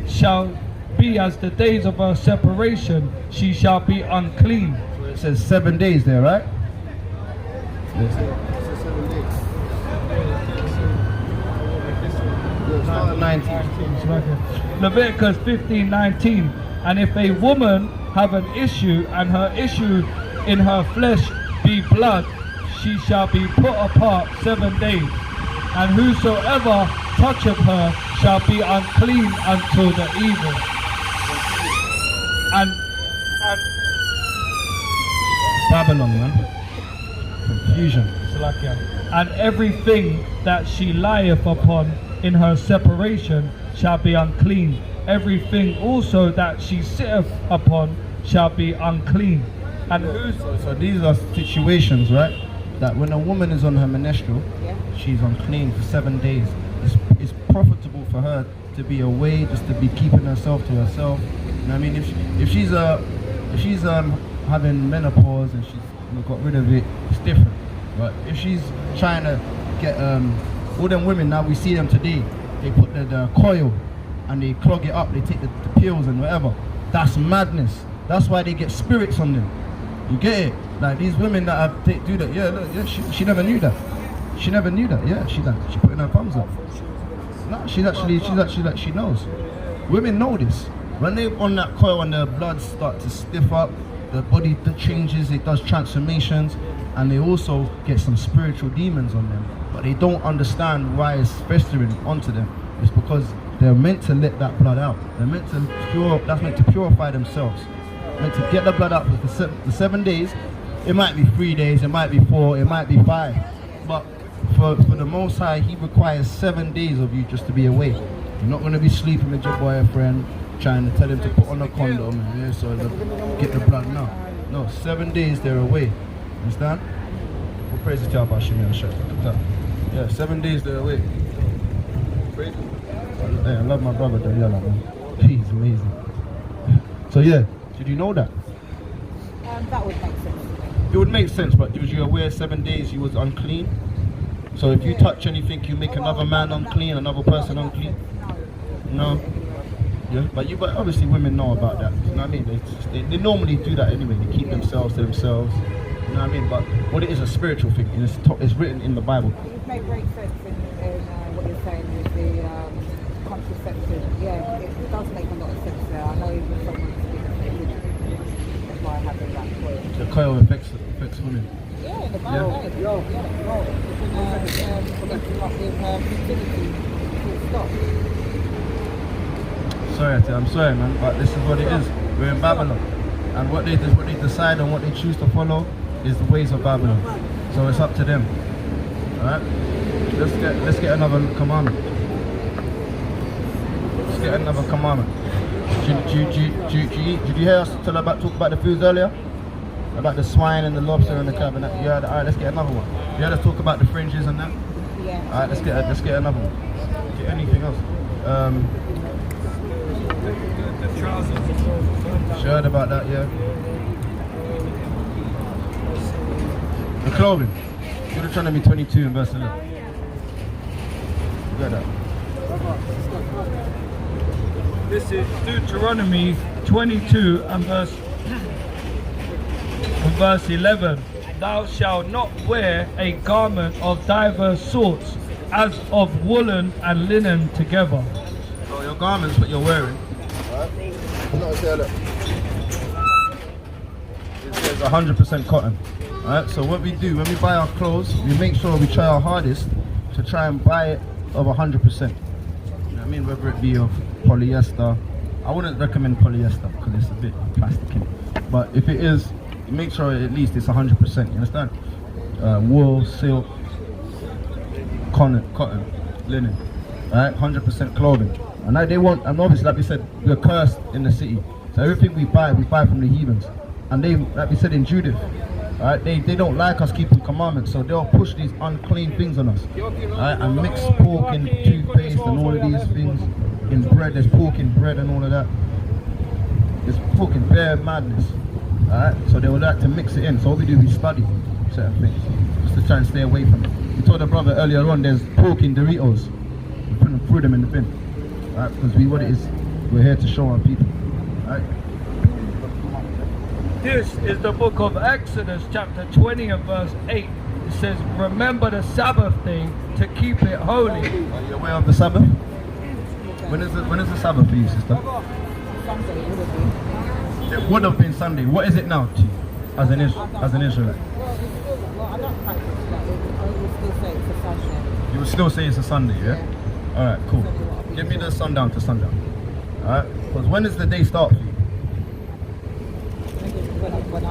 shall be as the days of her separation, she shall be unclean. It says 7 days there, right? Yes. 19. Leviticus 15:19. And if a woman have an issue, and her issue in her flesh be blood, she shall be put apart 7 days. And whosoever toucheth her shall be unclean until the evening. And Babylon, man. Confusion. and everything that she lieth upon in her separation shall be unclean. Everything also that she sitteth upon shall be unclean. And So these are situations, right? That when a woman is on her menstrual, she's unclean for 7 days. It's profitable for her to be away, just to be keeping herself to herself. You know what I mean? If she's having menopause and she's got rid of it, it's different. But if she's trying to get all them women now, we see them today, they put the coil and they clog it up, they take the pills and whatever. That's madness. That's why they get spirits on them. You get it? Like these women that do that. Yeah, look, yeah, she never knew that. She never knew that. Yeah, she putting her thumbs up. No, she's actually like she knows. Women know this. When they on that coil and their blood start to stiff up, the body changes, it does transformations, and they also get some spiritual demons on them. But they don't understand why it's festering onto them. It's because they're meant to let that blood out. They're meant to that's meant to purify themselves. Meant to get the blood out for the 7 days. It might be 3 days, it might be 4, it might be 5. But for the Most High, He requires 7 days of you just to be away. You're not going to be sleeping with your boyfriend, trying to tell him to put on a condom, yeah, so get the blood. No, 7 days they're away. Understand? Well, praise the Lord, yeah, 7 days they're away. Praise. Hey, I love my brother Daniela, man. He's amazing. So yeah, did you know that? That would make sense. It would make sense, but was you aware 7 days you was unclean? So if you touch anything, you make another man unclean, another person unclean? No. Yeah, but obviously women know about that. You know what I mean? They normally do that anyway. They keep themselves to themselves. You know what I mean? But what it is a spiritual thing. It's written in the Bible. It would make great sense in what you're saying with the contraception. Yeah, it does make a lot of sense there. I know even someone's that's why I have that coil. The coil affects women. Yeah, the Bible. Connecting up with fertility full stop. Sorry, I'm sorry, man, but this is what it is. We're in Babylon, and what they decide and what they choose to follow is the ways of Babylon. So it's up to them. All right. Let's get another commandment. Let's get another commandment. Did you hear us talk about the foods earlier? About the swine and the lobster and the crab and that? Yeah, alright, let's get another one. You heard us talk about the fringes and that? Yeah. Alright, let's get another one. Get anything else? The trousers. You heard about that, yeah? The clothing. Deuteronomy 22 and verse 11. You got that? This is Deuteronomy 22 and verse 11. Thou shalt not wear a garment of diverse sorts, as of woolen and linen together. So your garments that you're wearing, right? It says 100% cotton. Alright, so what we do when we buy our clothes, we make sure we try our hardest to try and buy it of 100%. You know what I mean? Whether it be of polyester. I wouldn't recommend polyester because it's a bit plastic in it. But if it is, make sure at least it's 100%. You understand? Wool, silk, cotton, linen. Alright, 100% clothing. And now they want, and obviously, like we said, we're cursed in the city. So everything we buy from the heathens. And they, like we said in Judith, alright, they don't like us keeping commandments, so they'll push these unclean things on us. Alright, and mix pork in toothpaste and all of these things in bread. There's pork in bread and all of that. There's pork in bare madness. Alright, so they would like to mix it in. So what we do, we study certain things just to try and stay away from it. We told the brother earlier on, there's pork in Doritos. We threw them in the bin. Alright, because what it is, we're here to show our people. Alright. This is the book of Exodus chapter 20 and verse 8. It says, remember the Sabbath day to keep it holy. Are you aware of the Sabbath? When is the Sabbath for you, sister? Sunday would have been. It would have been Sunday. What is it now to you, as an Israelite? Well, I don't practice that. I would still say it's a Sunday. You would still say it's a Sunday, yeah? Alright, cool. Give me the sundown to sundown. Alright? Because when does the day start for you? When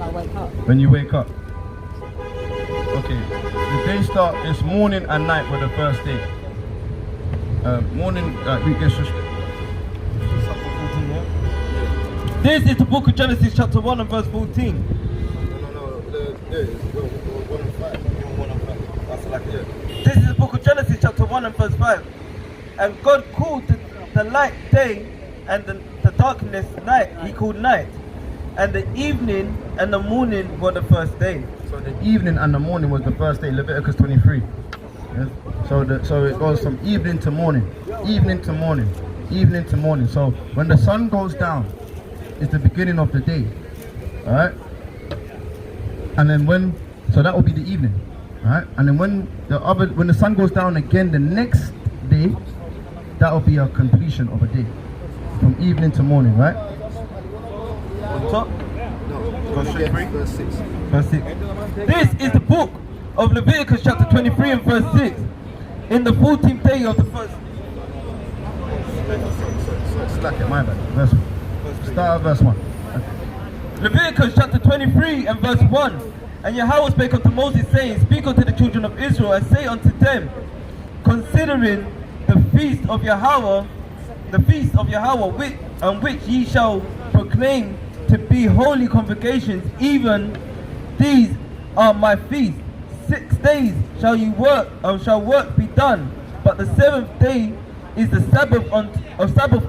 I wake up. When you wake up. Okay. The day start is morning and night for the first day. Morning, we get This is the book of Genesis chapter 1 and verse 14. No, 1 and 5. That's like it. This is the book of Genesis chapter 1 and verse 5. And God called the light day and the darkness night. He called night. And the evening and the morning were the first day. So the evening and the morning was the first day, Leviticus 23. Yes? So it goes from evening to morning, evening to morning, evening to morning. So when the sun goes down, it's the beginning of the day. Alright? And then so that will be the evening. Alright? And then when the sun goes down again the next day, that will be a completion of a day. From evening to morning, right? On top. Go straight through. Verse 6. Verse 6. This is the book of Leviticus chapter 23 and verse 6. In the 14th day of the first. Slack it, my bad. Verse 1. Start at verse 1. Okay. Leviticus chapter 23 and verse 1. And Yahweh spake unto Moses, saying, speak unto the children of Israel, and say unto them, considering the feast of Yahweh, which ye shall proclaim to be holy convocations, even these are my feasts. 6 days shall you work, shall work be done, but the 7th day is the Sabbath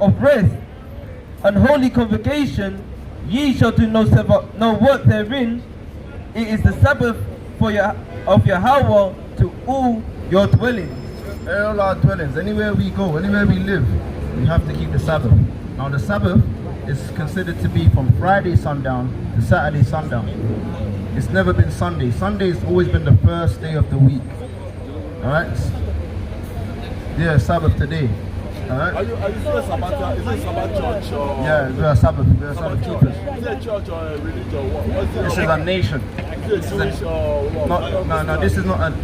of rest, and holy convocation. Ye shall do no work therein. It is the Sabbath of Yahweh to all your dwellings. All our dwellings, anywhere we go, anywhere we live, we have to keep the Sabbath. Now the Sabbath is considered to be from Friday sundown to Saturday sundown. It's never been Sunday. Sunday has always been the first day of the week. Alright? Yeah, Sabbath today. Alright? Are you still a Sabbath? Is it Sabbath church or? Yeah, we're a Sabbath. We're a Sabbath keepers. Is it a church or a religion? What's it? This is a nation. Is it Jewish or what? No, this is not a,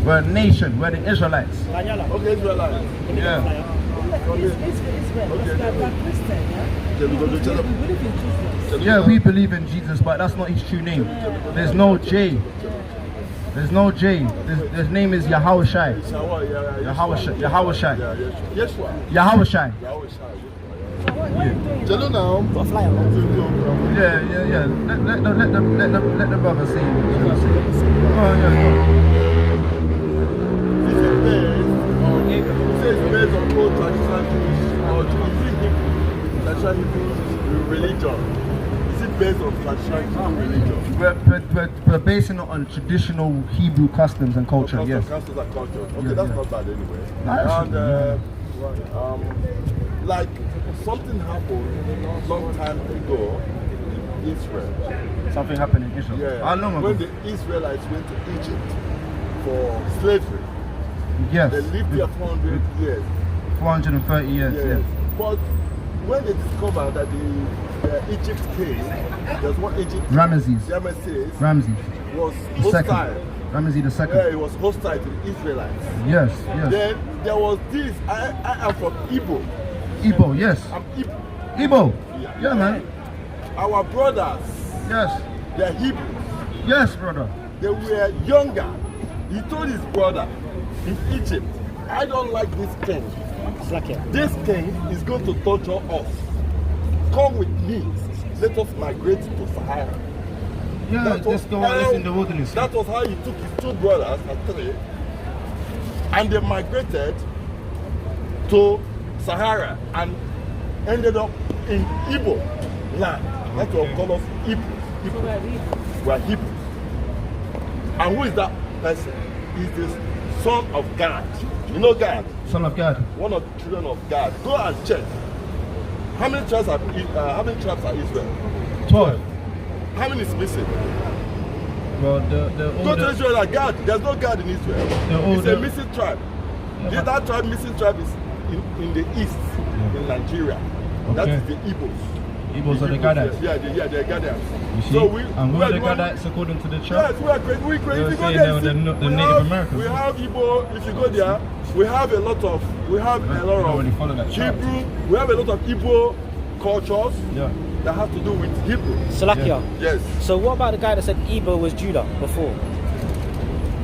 we're a nation. We're the Israelites. Okay, Israelites. Yeah. Yeah, we believe in Jesus, but that's not his true name. There's no J. There's no J. His name is Yahushai. Shawa, yeah. Yahushai. Yeah, Yeshua. Yahushai. Jello now. Yeah. Let the brother say what he's gonna say. Oh yeah. It says based on old traditional Jewish or traditional Hebrew religion. Is it based on traditional Hebrew religion? We're basing it on traditional Hebrew customs and culture. Yes. Customs and culture. Okay, Yeah, that's yeah. not bad anyway. Nice. And like something happened long time ago in Israel. Something happened in Israel. Yeah. How long When ago? the Israelites went to Egypt for slavery. Yes. They lived there 400 years. 430 years. Yes. Yeah. But when they discovered that the Egypt king, there's one Egypt Ramesses. Ramesses was The second. hostile. Ramesses the second. Yeah, he was hostile to the Israelites. Yes. Then there was this. I am from Igbo. Igbo. Yes. I'm Igbo. Igbo. Yeah, man. Our brothers, Yes. they're Hebrews. Yes, brother. They were younger. He told his brother in Egypt, I don't like this king. This king is going to torture us. Come with me. Let us migrate to Sahara. Yeah, That was let's go on this in the wilderness. That was how he took his two brothers and three, and they migrated to Sahara and ended up in Igbo land. That's what we call us Igbo. We are Hebrews. And who is that person? He's the son of God. You know God? Son of God. One of the children of God. Go and check. How many tribes are Israel? 12. How many is missing? Well, Go to Israel like God. There's no God in Israel. It's a missing tribe. Yeah, That missing tribe is in the east, in Nigeria. That Okay. is the Igbos. Igbos are the Gadites. Yeah, they're Gadites. You see? So and who are the Gadites according to the church? Yes, we are crazy. They If were you go saying there, they were the Native Americans. We have Igbo. If you go there, we have a lot of already follow that chart. Hebrew. We have a lot of Igbo cultures Yeah. that have to do with Hebrew. Salakia. Yes. So what about the guy that said Igbo was Judah before?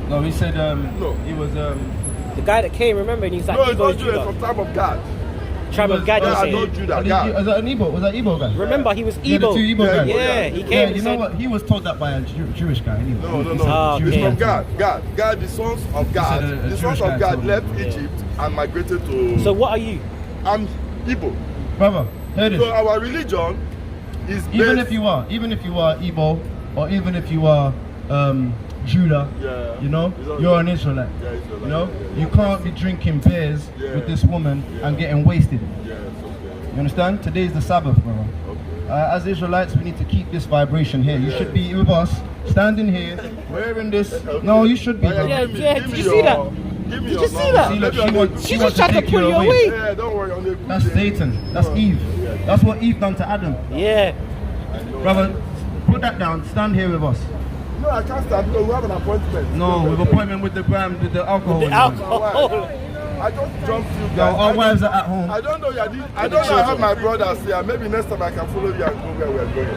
No, he said No. he was The guy that came, remember, and he's like, No, it's Igbo not is Judah. It's Judah. from time of God. Tribe of Gad, Yeah, you I know say. Judah. was God. that an Igbo? Was that Igbo guy? Remember, he was Yeah, the Igbo. two Igbo guys. Yeah, he came Yeah, and you know said, what? He was told that by a Jewish guy. Anyway. No. He said Ah, Jewish It's from guy. God, the sons of God. a The Jewish sons guy of God told me. left Egypt and migrated to. So what are you? I'm Igbo. Brother, hear this. So our religion is Even based- if you are Igbo, or even if you are Judah, Yeah. you know, It's all you're right. an Israelite. Yeah, Israelite, You know, yeah. you can't be drinking beers Yeah. with this woman and getting wasted. Yes, okay. You understand? Today is the Sabbath, brother. Okay. As Israelites, we need to keep this vibration here. You should be with us, standing here, wearing this. No, you should be. brother. Yeah, Give me did you see that? Give me Did your you see number. that? See, look, Maybe on a good She she just wants tried to take pull you away. Yeah, don't worry. On a good That's day. Satan. That's Eve. That's what Eve done to Adam. Yeah. Brother, put that down. Stand here with us. No, I can't start because we have an appointment. No, with appointment with the alcohol. The alcohol. I just jumped you Yo, guys. our wives are at home. I don't know. I don't know how my brothers here. Maybe next time I can follow you and go where we're going.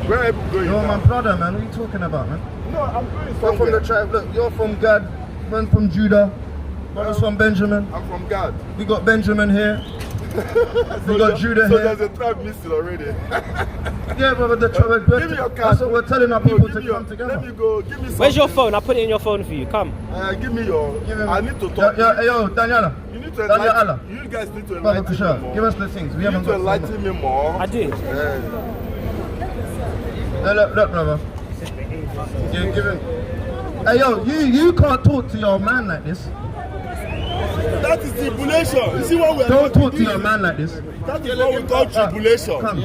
Where are you going? You're now? my brother, man. What are you talking about, man? No, I'm going You're somewhere. from the tribe. Look, you're from Gad. Man from Judah. Brother's from Benjamin. I'm from God. We got Benjamin here. We got Judah So here. there's a tribe missing already. Yeah, brother. The tribe. Give me your card. That's what we're telling our No, people give to me your- come together. Let me go. Give me something. Where's your phone? I'll put it in your phone for you. Come. Give me your. Give him- I need to talk. Yo, Daniela. You need to Daniela. enlighten. You guys need to Brother, enlighten for sure. me more. Give us the things. We You haven't need to got so much. enlighten me more. I did. Look, brother. You give him. Hey, yo, you can't talk to your man like this. That is tribulation. You see what we're Don't not talk to doing? your man like this. That is what we call tribulation. Come.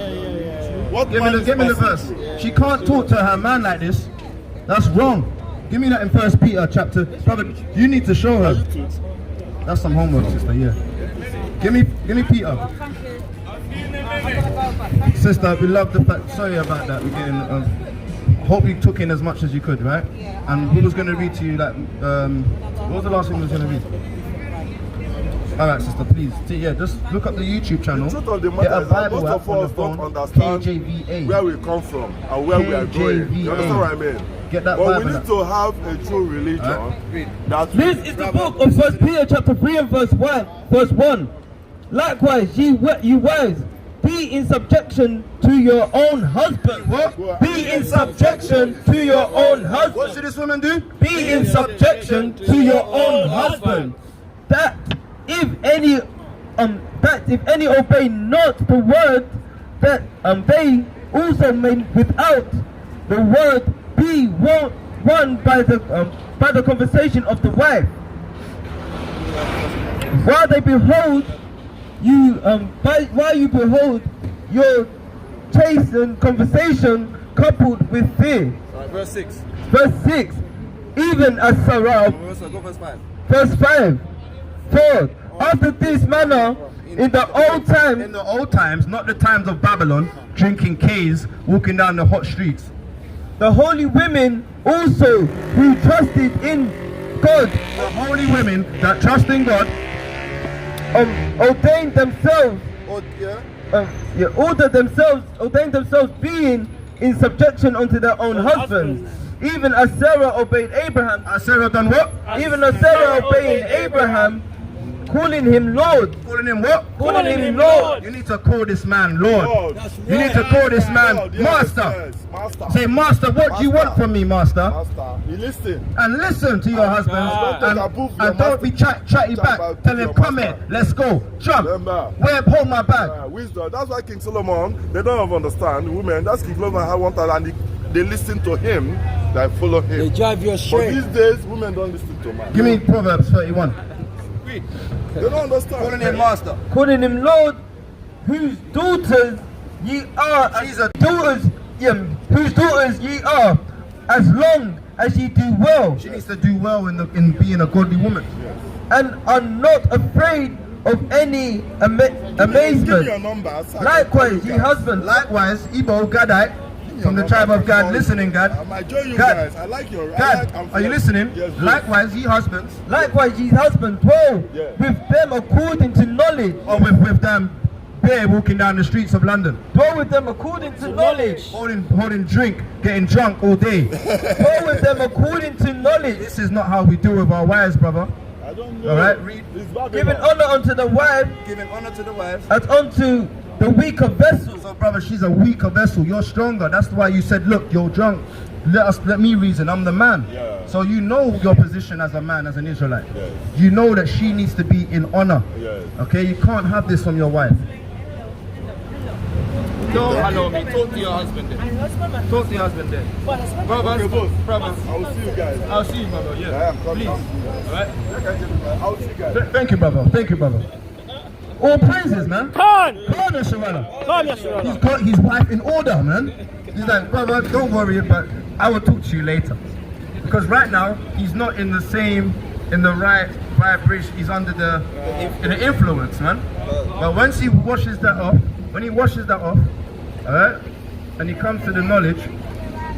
What Give man me is the passing? verse. She can't talk to her man like this. That's wrong. Give me that in 1 Peter chapter. Brother, you need to show her. That's some homework, sister. Yeah. Give me Peter. Sister, we love the fact. Sorry about that. We're getting. Hope you took in as much as you could, right? And we was going to read to you like. What was the last thing we was going to read? All right, sister, please. Yeah, just look up the YouTube channel. The truth of the Get matter a is that Bible most app of on us the don't phone. understand KJVA. where we come from and where we are going. You understand what I mean? Get Get that But Bible. we need to have a true religion. That This is the book of 1 Peter chapter 3 and verse 1. Likewise, ye wives, be in subjection to your own husband. What? Be in subjection to your own What husband. should this woman do? Be in subjection to your own husband. That if any obey not the word, that they also may without the word be won by the conversation of the wife. While they behold you, while you behold your chastened conversation coupled with fear. Verse 6. Verse 6. Even as Sarah. Go verse 5. Verse 5. 4. After this manner, in the old time. In the old times, not the times of Babylon, drinking caves, walking down the hot streets. The holy women also who trusted in God. The holy women that trust in God Ordained themselves. Oh, yeah. Ordained themselves being in subjection unto their own husbands. Even as Sarah obeyed Abraham. As Sarah done what? Even as Sarah obeyed Abraham, calling him Lord. Calling him what? Calling him Lord. You need to call this man Lord. Lord. You need to call this man Lord, yes, Master. yes, Master. Say, Master, what do you want from me, Master? Master, you listen. And listen to your husband. And don't be chatty back. Tell him, come here, let's go. Jump. Remember. Hold my bag. Wisdom. That's why King Solomon, they don't understand women. That's King Solomon had one time, and they listen to him, they follow him. They drive you But astray. these days, women don't listen to man. Give me Proverbs 31. They don't understand. Calling him Master. Calling him Lord, whose daughters ye are. She's a Whose daughters ye are, as long as ye do well. She needs to do well in being a godly woman. And are not afraid of any Give me amazement. your number. So Likewise, ye husbands. Likewise, Ibo, Gadite, from the tribe of Gad, listening, Gad. I might join you Gad. guys. I like your. Gad, are you listening? Yes, please. Likewise, ye husbands, Likewise, ye husbands, dwell Yeah. with them according to knowledge. or with them bear walking down the streets of London, Dwell with them according to knowledge. holding drink, getting drunk all day. Dwell with them according to knowledge. This is not how we do with our wives, brother. I don't know. All right, read. It's Babylon. Giving honor unto the wife Giving honor to the wives. as unto the weaker vessels. So, brother, she's a weaker vessel. You're stronger. That's why you said, look, you're drunk. Let me reason. I'm the man. Yeah. So you know your position as a man, as an Israelite. Yes. You know that she needs to be in honor. Yes. Okay, you can't have this from your wife. Don't allow me. Talk to your husband then. Talk to your husband then. Okay, both. Brother. I will see you guys. I'll see you, brother. I Yeah. am coming. Alright? I will see you guys. Thank you, brother. Thank you, brother. All praises, man. Come on! Come on, Shavana. Come on, Yeshua. He's got his wife in order, man. He's like, brother, don't worry, but I will talk to you later. Because right now, he's not in the right vibration. He's under the influence, man. But once he washes that off, alright, and he comes to the knowledge,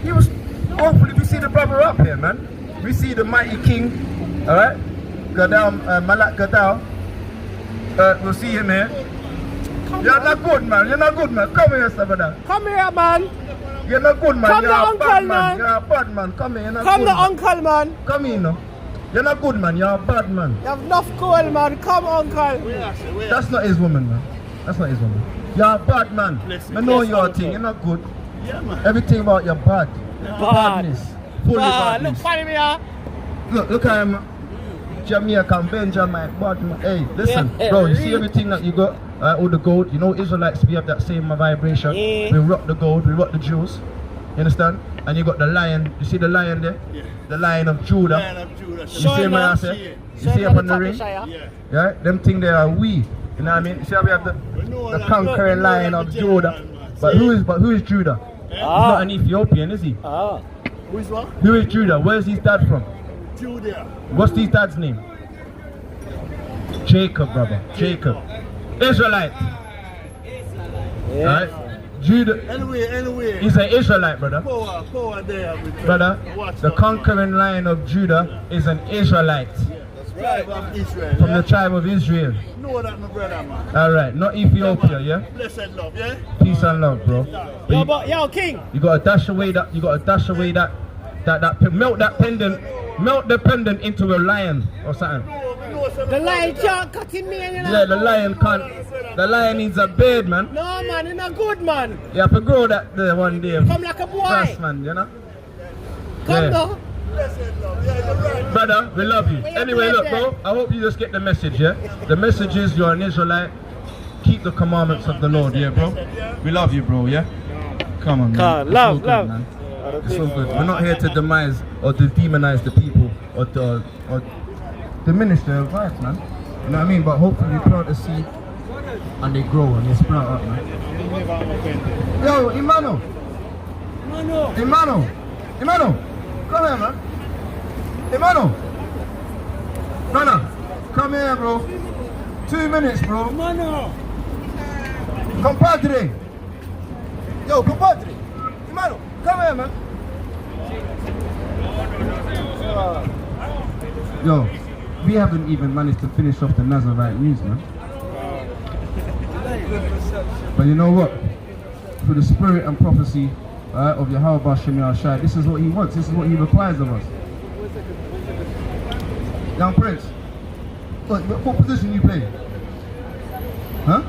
he was, hopefully we see the brother up here, man. We see the mighty king, alright, Gadal, Malak Gadal. We'll see him here. You're not good, man. You're not good, man. Come here, Sabbath. Come here, man. You're not good, man. Come You're the a uncle, bad man. You're a bad man. Come here. You're not Come good, the man. uncle, man. Come here, no. You're not good, man. You're a bad man. You have enough gold, man. Come, uncle. That's not his woman, man. That's not his woman. You're a bad man. I know your thing. You're not good. Everything about you bad. Badness. Fully badness. Look funny me, huh? Look at him. Jamaican Benjamin, bad man. Hey, listen, bro. You see everything that you got, all the gold. You know, Israelites, we have that same vibration. Yeah. We rock the gold. We rock the jewels. You understand? And you got the lion. You see the lion there? Yeah. The lion of Judah. You see him where I say? You see up on the ring? Yeah. Them thing there are we. You know what I mean? See how we have the conquering lion of Judah. But who is Judah? He's not an Ethiopian, is he? Ah. Who is what? Who is Judah? Where's his dad from? Judah. What's his dad's name? Jacob, brother. Jacob. Israelite. Yeah. Right? Judah. Anyway. He's an Israelite, brother. Power there. Brother, the conquering lion of Judah is an Israelite. Tribe of Israel. From the tribe of Israel. Know that, my brother, man. Alright, not Ethiopia, yeah? Blessed love, yeah? Peace and love, bro. Yo, King. You gotta dash away that melt the pendant into a lion or something. The lion can't cut him, man. You know? Yeah, the lion can't. The lion needs a beard, man. No, man, you're not good, man. You have to grow that there one day. Come like a boy. First, man, you know. Come Yeah. now. Brother, we love you. Anyway, look, bro, I hope you just get the message, yeah? The message is you're an Israelite. Keep the commandments of the Lord, yeah, bro? We love you, bro, yeah? Come on, man. It's all good, man. It's all good. We're not here to demise or to demonize the people or diminish their rights, man. You know what I mean? But hopefully you plant a seed and they grow and they sprout up, man. Yo, Imano! Imano! Come here, man. Imano! Brother, come here, bro. 2 minutes, bro. Compadre! Yo, compadre! Imano, come here, man. Yo, we haven't even managed to finish off the Nazarite news, man. But you know what? Through the spirit and prophecy of Yahweh Bashem Yahushai, this is what he wants, this is what he requires of us. Young Prince, what position you play? Huh?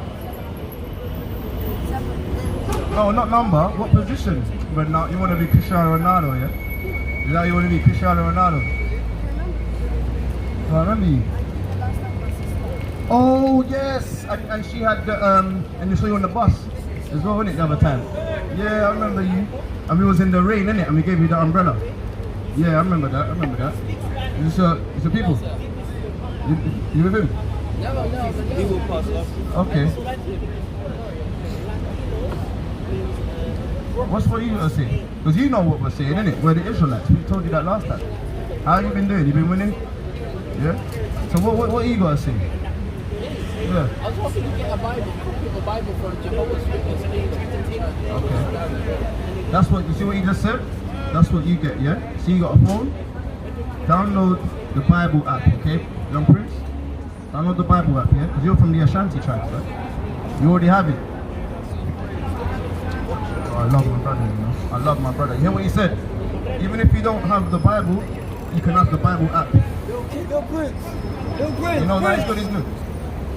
No, not number, what position? But now you want to be Cristiano Ronaldo, yeah? Is that you want to be Cristiano Ronaldo? Oh, I remember you. Oh yes, and she had the and you saw you on the bus as well, wasn't it, the other time? Yeah, I remember you. And we was in the rain, innit? And we gave you the umbrella. Yeah, I remember that. It's a people. You with him? No, he will pass off. Okay. What's what you gonna say? Because you know what we're saying, innit? We're the Israelites. We told you that last time. How you been doing? You been winning? Yeah? So what are you gonna say? Yeah. I was hoping to get a Bible, copy of a Bible from Jehovah's Witness. Okay. That's what, you see what you just said? That's what you get, yeah? See, you got a phone? Download the Bible app, okay? Young Prince? Download the Bible app, yeah? Because you're from the Ashanti tribes, right? You already have it. Oh, I love my brother, you know? I love my brother. You hear what he said? Even if you don't have the Bible, you can have the Bible app. Yo, Prince. You know, that is good, it's good.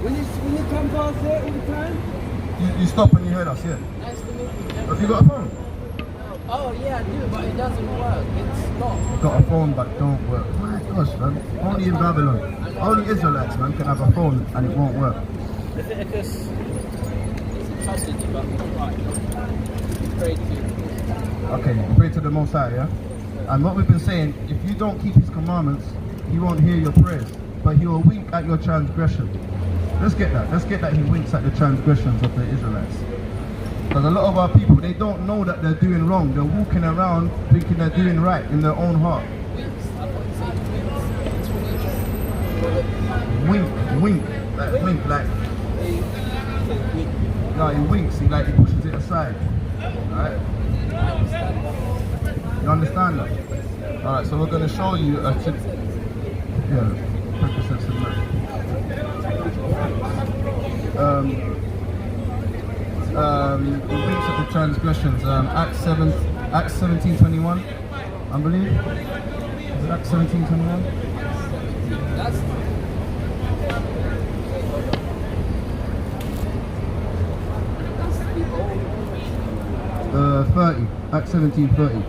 When you come past there all the time? You stop and you heard us, yeah? Nice to meet you. Have you got a phone? Oh yeah, I do, but it doesn't work. It's not. Got a phone but don't work. My gosh, man. Only in Babylon. Only Israelites, man, can have a phone and it won't work. Leviticus is a passage, but right. Pray to. Okay, pray to the Most High, yeah? And what we've been saying, if you don't keep his commandments, he won't hear your prayers, but he will wink at your transgression. Let's get that. Let's get that he winks at the transgressions of the Israelites. Because a lot of our people, they don't know that they're doing wrong. They're walking around thinking they're doing right in their own heart. Wink, like. No, he winks, he pushes it aside. Alright? You understand that? Alright, so we're going to show you a tip. Yeah, precepts and that. He winks at the transgressions. Acts 17:21, I believe. Is it Acts 17:21? That's 30. Acts 17:30.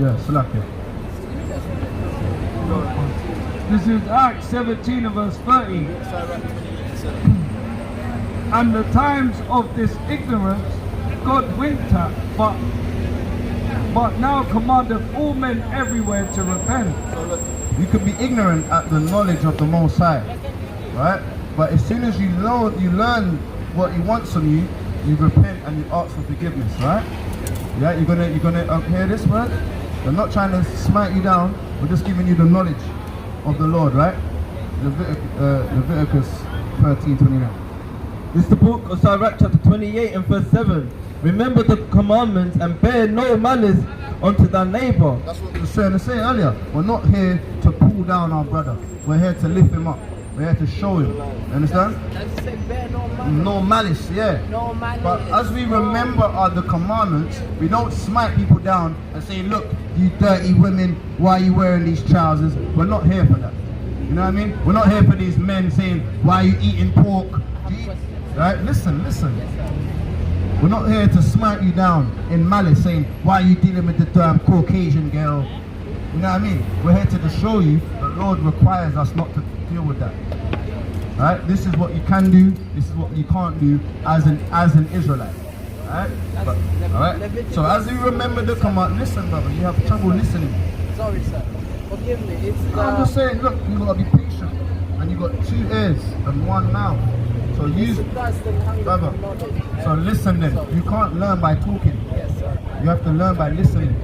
Yeah, Salakia. This is Acts 17 and verse 30. And the times of this ignorance God winked at, but now commandeth all men everywhere to repent. So look, you could be ignorant at the knowledge of the Most High, right? But as soon as you learn what he wants from you, you repent and you ask for forgiveness, right? Yeah, you're gonna hear this word? We're not trying to smite you down, we're just giving you the knowledge of the Lord, right? Leviticus 13:29. This is the book of Sirach chapter 28 and verse 7. Remember the commandments and bear no malice unto thy neighbor. That's what we were trying to say earlier. We're not here to pull down our brother. We're here to lift him up. We're here to show him. Understand? Let's say bear no malice. No malice, yeah. No malice. But as we remember the commandments, we don't smite people down and say, look, you dirty women, why are you wearing these trousers? We're not here for that. You know what I mean? We're not here for these men saying, why are you eating pork? Right? Listen. We're not here to smite you down in malice saying, why are you dealing with the damn Caucasian girl? You know what I mean? We're here to just show you that Lord requires us not to deal with that. Right? This is what you can do, this is what you can't do as an Israelite. Right? Alright? So as you remember the command, listen brother, you have trouble listening. Sorry, sir. Forgive me. It's I'm just saying, look, you gotta be patient. And you got 2 ears and 1 mouth. So use brother. So listen then. You can't learn by talking. Yes, sir. You have to learn by listening.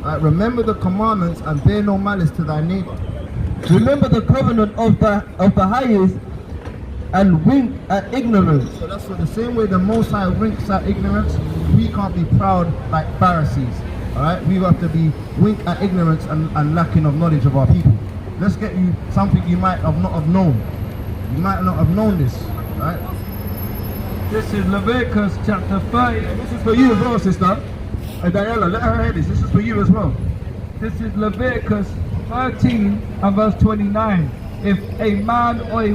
Right? Remember the commandments and bear no malice to thy neighbor. Remember the covenant of the highest and wink at ignorance. So that's what the same way the Most High winks at ignorance, we can't be proud like Pharisees. Alright? We have to be wink at ignorance and lacking of knowledge of our people. Let's get you something you might have not have known. You might not have known this. Right? This is Leviticus chapter 30. This is for you as well, sister. Diana, let her hear this. This is for you as well. This is Leviticus 13 and verse 29. If a man or a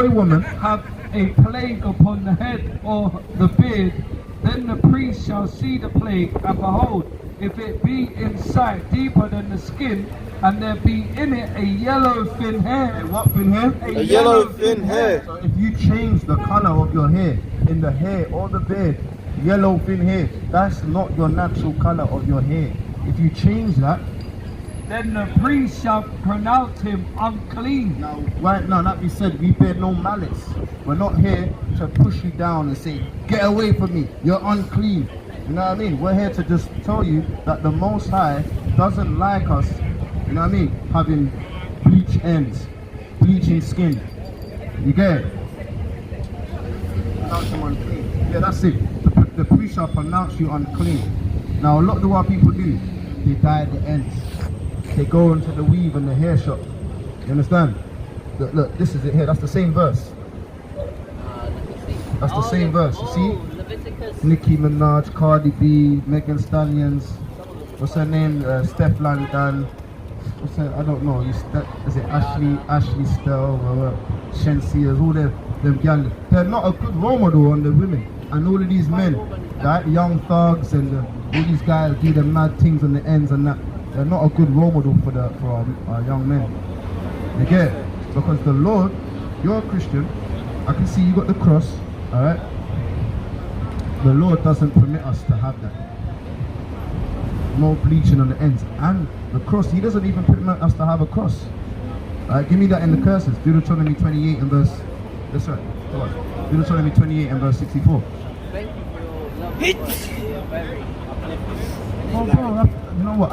woman have a plague upon the head or the beard, then the priest shall see the plague, and behold, if it be in sight deeper than the skin, and there be in it a yellow thin hair. A what thin hair? A yellow thin hair. So if you change the color of your hair, in the hair or the beard, yellow thin hair, that's not your natural color of your hair. If you change that, then the priest shall pronounce him unclean. now right now that we said, we bear no malice. We're not here to push you down and say, get away from me, you're unclean. You know what I mean? We're here to just tell you that the Most High doesn't like us, you know what I mean, having bleach ends, bleaching skin. You get it? Pronounce him unclean. Yeah, that's it. The priest shall pronounce you unclean. Now a lot of what people do, they dye the ends. They go into the weave and the hair shop. You understand? Look, this is it here. That's the same verse. That's the same verse. You see? Leviticus. Nicki Minaj, Cardi B, Megan Stallions. What's her name? Steph London. What's her? I don't know. Is it Ashley Stell? Shenseas? All them young. They're not a good role model on the women. And all of these men, right? Young thugs and all these guys do the mad things on the ends and that. They're not a good role model for our young men. You get it? Because the Lord, you're a Christian. I can see you got the cross. All right. The Lord doesn't permit us to have that. No bleaching on the ends. And the cross, he doesn't even permit us to have a cross. Alright, give me that in the curses. Deuteronomy 28 and verse, that's right. Come on. Deuteronomy 28 and verse 64. Thank you for your love. You're very uplifting. Oh bro, you know what,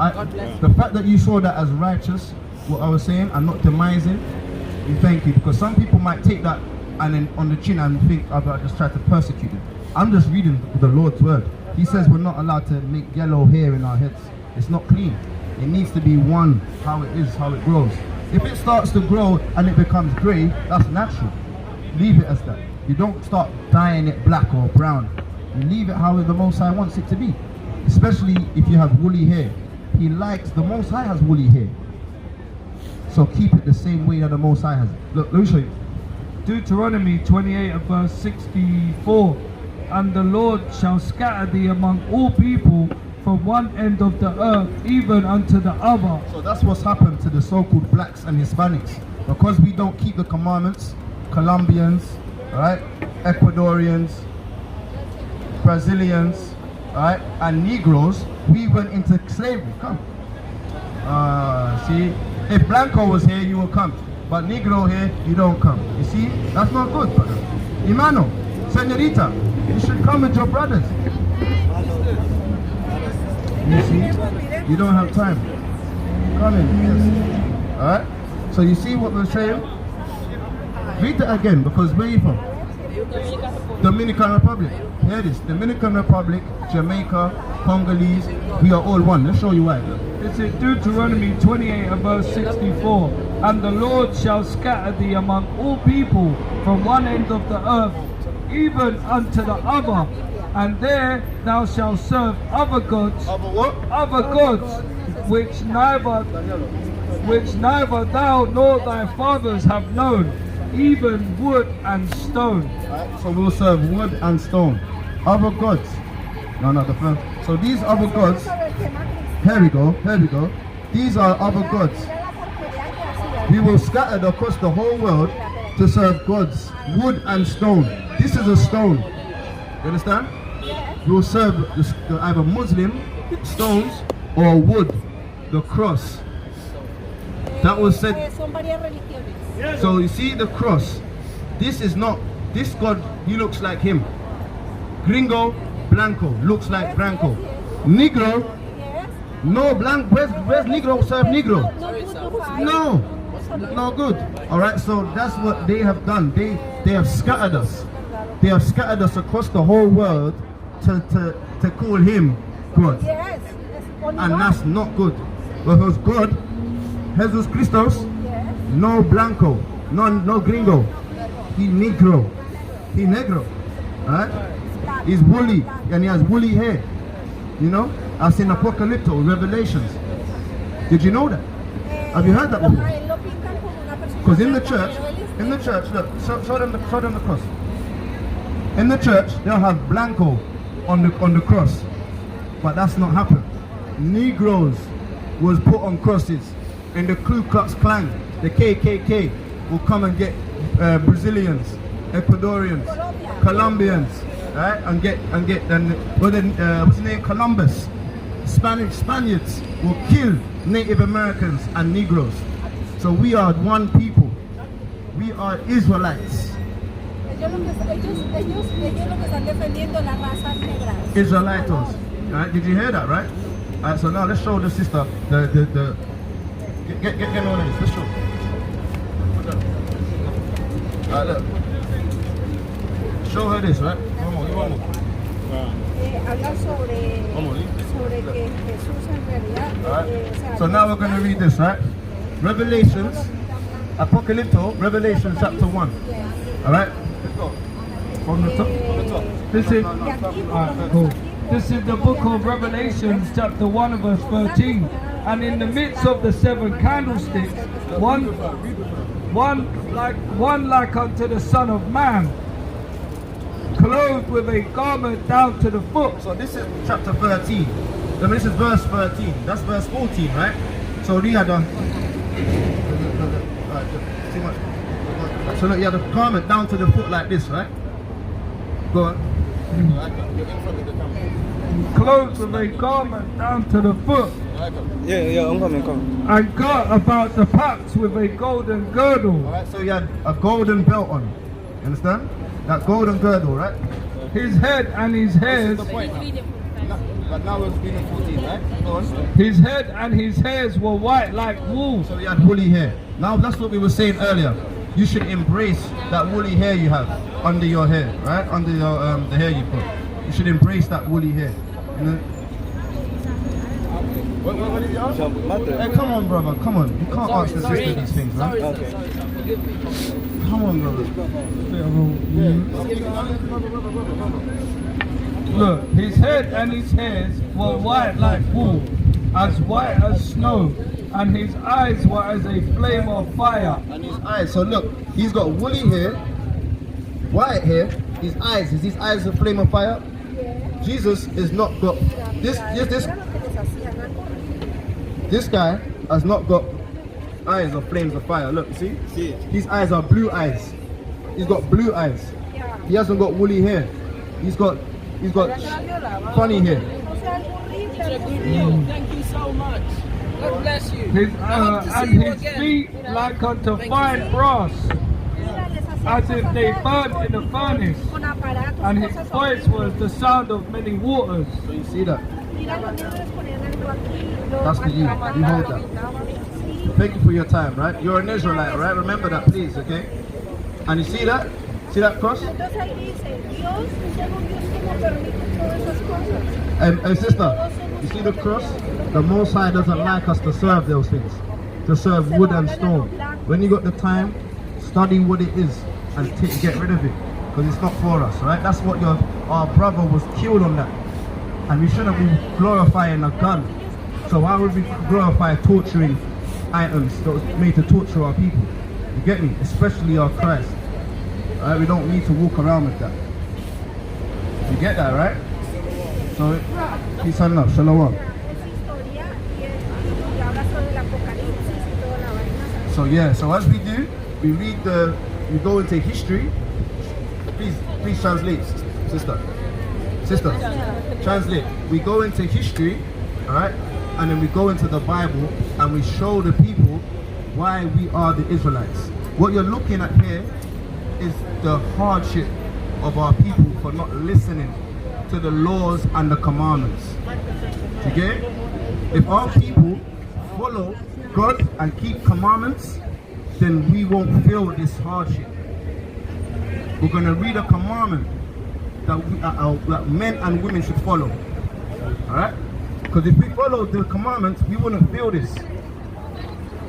the fact that you saw that as righteous, what I was saying, and not demising, we thank you. Because some people might take that and then on the chin and think, oh, I just try to persecute them. I'm just reading the Lord's word. He says we're not allowed to make yellow hair in our heads. It's not clean. It needs to be one, how it is, how it grows. If it starts to grow and it becomes grey, that's natural. Leave it as that. You don't start dyeing it black or brown. You leave it how the Most High wants it to be. Especially if you have woolly hair. He likes, the Most High has woolly hair. So keep it the same way that the Most High has it. Look, let me show you. Deuteronomy 28 and verse 64. And the Lord shall scatter thee among all people from one end of the earth even unto the other. So that's what's happened to the so-called blacks and Hispanics. Because we don't keep the commandments, Colombians, right, Ecuadorians, Brazilians, right, and Negroes, we went into slavery. Come. See, if Blanco was here, you will come. But Negro here, you don't come. You see, that's not good, brother. Imano, señorita, you should come with your brothers. You see, you don't have time. Come in, yes. Alright? So you see what we're saying? Read that again, because where are you from? Dominican Republic. Hear this. Dominican Republic, Jamaica, Congolese, we are all one. Let's show you why. It's in Deuteronomy 28 and verse 64. And the Lord shall scatter thee among all people from one end of the earth even unto the other, and there thou shalt serve other gods, other gods which neither thou nor thy fathers have known, even wood and stone. Right, so we'll serve wood and stone. Other gods. No, not the first. So these other gods, here we go. These are other gods. We will scatter across the whole world to serve gods, wood and stone. This is a stone. You understand? We will serve either Muslim stones or wood, the cross. That was said. So you see the cross. This is not, this God, he looks like him. Gringo, Blanco, looks like Blanco. Negro, no blank. Where's Negro serve Negro? No, no good. All right, so that's what they have done. They have scattered us. They have scattered us across the whole world to call him God, and that's not good. Because God, Jesus Christos, no Blanco, no Gringo. He Negro, right? He's woolly and he has woolly hair. You know, as in Apocalypto, Revelations. Did you know that? Have you heard that before? Because in the church, look, show them the cross. In the church, they'll have Blanco on the cross, but that's not happened. Negroes was put on crosses. In the Ku Klux Klan, the KKK will come and get Brazilians, Ecuadorians, Colombians, right? And what's his name? Columbus. Spaniards will kill Native Americans and Negroes. So we are one people. We are Israelites. Israelitos. Right? Did you hear that, right? Alright, so now let's show the sister the get on this. Let's show. Alright, look. Show her this, right? One more. Alright. So now we're going to read this, right? Revelations, Apocalypto, Revelation chapter 1. Alright? From the top. This is cool. This is the book of Revelations, chapter 1 verse 13. And in the midst of the 7 candlesticks, one like unto the Son of Man, clothed with a garment down to the foot. So this is chapter 13. I mean, this is verse 13. That's verse 14, right? So he had a so look, he had a garment down to the foot like this, right? Go on. Clothed with a garment down to the foot. Yeah, I'm coming. And got about the paps with a golden girdle. Alright, so he had a golden belt on. You understand? That golden girdle, right? His head and his hairs. But now we're reading 14, right? Go on. His head and his hairs were white like wool. So he had woolly hair. Now that's what we were saying earlier. You should embrace that woolly hair you have under your hair, right? Under your the hair you put. You should embrace that woolly hair. You know? What did you ask? Hey, come on, brother. Come on. You can't ask the sister these things, right? Come on, brother. Look, his head and his hairs were white like wool, as white as snow, and his eyes were as a flame of fire. And his eyes, so look, he's got woolly hair, white hair, his eyes, is his eyes a flame of fire? Jesus is not got, this guy has not got eyes of flames of fire. Look, see? His eyes are blue eyes. He's got blue eyes. He hasn't got woolly hair. He's got funny hair. Thank you so much. God bless you. And his feet like unto fine brass, as if they burned in a furnace, and his voice was the sound of many waters. So you see that? That's for you. You hold that. Thank you for your time, right? You're an Israelite, right? Remember that, please, okay? And you see that? See that cross? Sister, you see the cross? The Most High doesn't like us to serve those things. To serve wood and stone. when you got the time, study what it is and get rid of it, because it's not for us, right? That's what our brother was killed on that, and we shouldn't be glorifying a gun. So why would we glorify torturing items that was made to torture our people? You get me? Especially our Christ. Right? We don't need to walk around with that. You get that, right? So, peace and love. Shalom. So yeah, so as we do, we go into history. Please translate, sister, translate. We go into history, alright, and then we go into the Bible and we show the people why we are the Israelites. What you're looking at here is the hardship of our people for not listening to the laws and the commandments. You get it? If our people follow God and keep commandments, then we won't feel this hardship. We're going to read a commandment that men and women should follow. Alright? Because if we follow the commandments, we wouldn't feel this.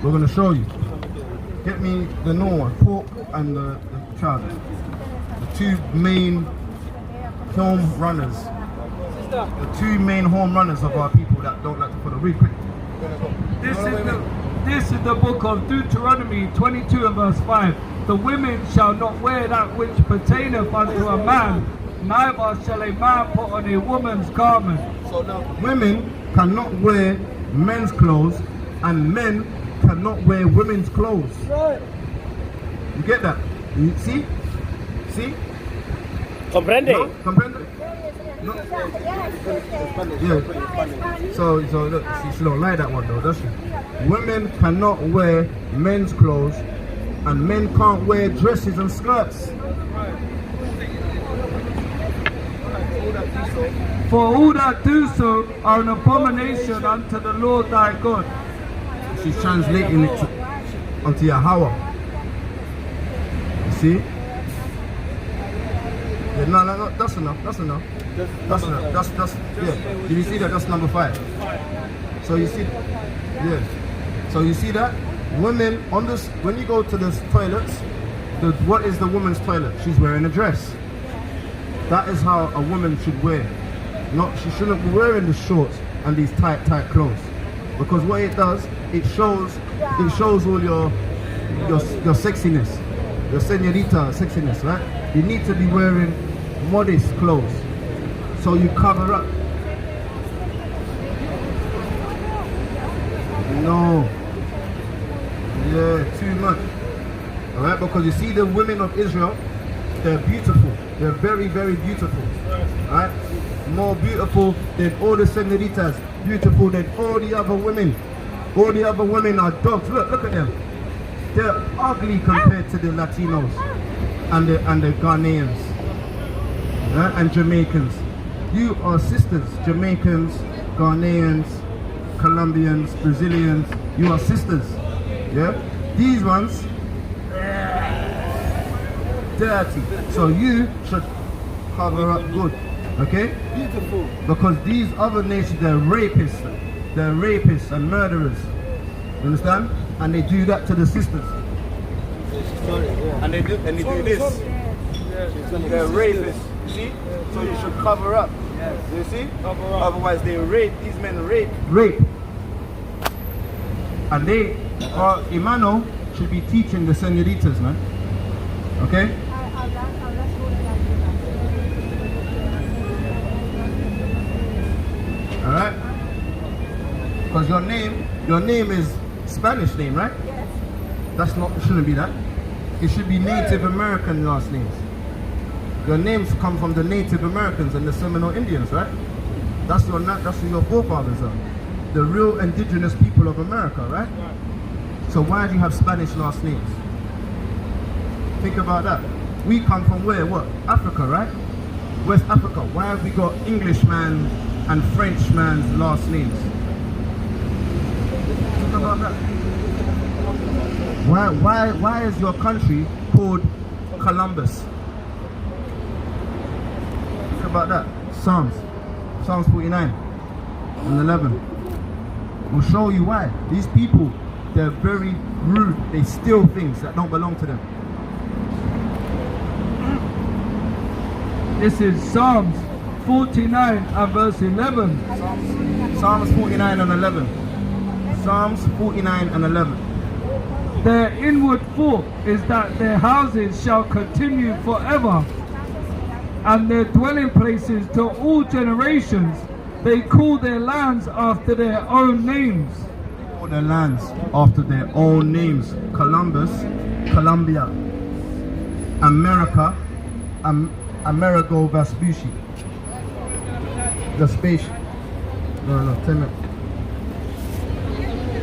We're going to show you. Get me the normal one, pork and the child. The two main home runners. The two main home runners of our people that don't like to follow. Read quick. This is the book of Deuteronomy 22 and verse 5. The women shall not wear that which pertaineth unto a man, neither shall a man put on a woman's garment. So now, women cannot wear men's clothes, and men cannot wear women's clothes. You get that? You see? See? Comprende? No? Comprende? No? Yeah. So look, she don't like that one though, does she? Women cannot wear men's clothes, and men can't wear dresses and skirts. For all that do so are an abomination unto the Lord thy God. She's translating it onto Yahweh. You see? Yeah, no, that's enough. That's enough. That's yeah. Did you see that? That's number 5. So you see, yeah. So you see that women on this, when you go to the toilets, what is the woman's toilet? She's wearing a dress. That is how a woman should wear. She shouldn't be wearing the shorts and these tight clothes, because what it does, it shows all your sexiness, your señorita sexiness, right? You need to be wearing modest clothes, so you cover up. No. Yeah, too much. Alright, because you see the women of Israel, they're beautiful. They're very, very beautiful. Alright? More beautiful than all the señoritas, beautiful than all the other women. All the other women are dogs. Look at them. They're ugly compared to the Latinos and the Ghanaians, right? And Jamaicans. You are sisters, Jamaicans, Ghanaians, Colombians, Brazilians. You are sisters. Yeah? These ones, dirty. So you should cover up good. Okay? Beautiful. Because these other nations, they're rapists. They're rapists and murderers. You understand? And they do that to the sisters. And they do this. They're rapists. You see? So you should cover up. You see? Cover up. Otherwise they rape. These men rape. And they are, Emmanuel should be teaching the señoritas, man. Okay? Alright? Because your name is Spanish name, right? Yes. That's not, it shouldn't be that. It should be Native American last names. Your names come from the Native Americans and the Seminole Indians, right? That's who your forefathers are. The real indigenous people of America, right? So why do you have Spanish last names? Think about that. We come from where? What? Africa, right? West Africa. Why have we got Englishman and Frenchman's last names? Think about that. Why is your country called Columbus? Think about that. Psalms 49 and 11 will show you why. These people, they're very rude. They steal things that don't belong to them. This is Psalms 49 and verse 11. Psalms 49 and 11. Psalms 49 and 11. Their inward thought is that their houses shall continue forever, and their dwelling places to all generations. They call their lands after their own names. All their lands after their own names. Columbus, Columbia, America, Amerigo Vespucci. The space. No, 10 minutes.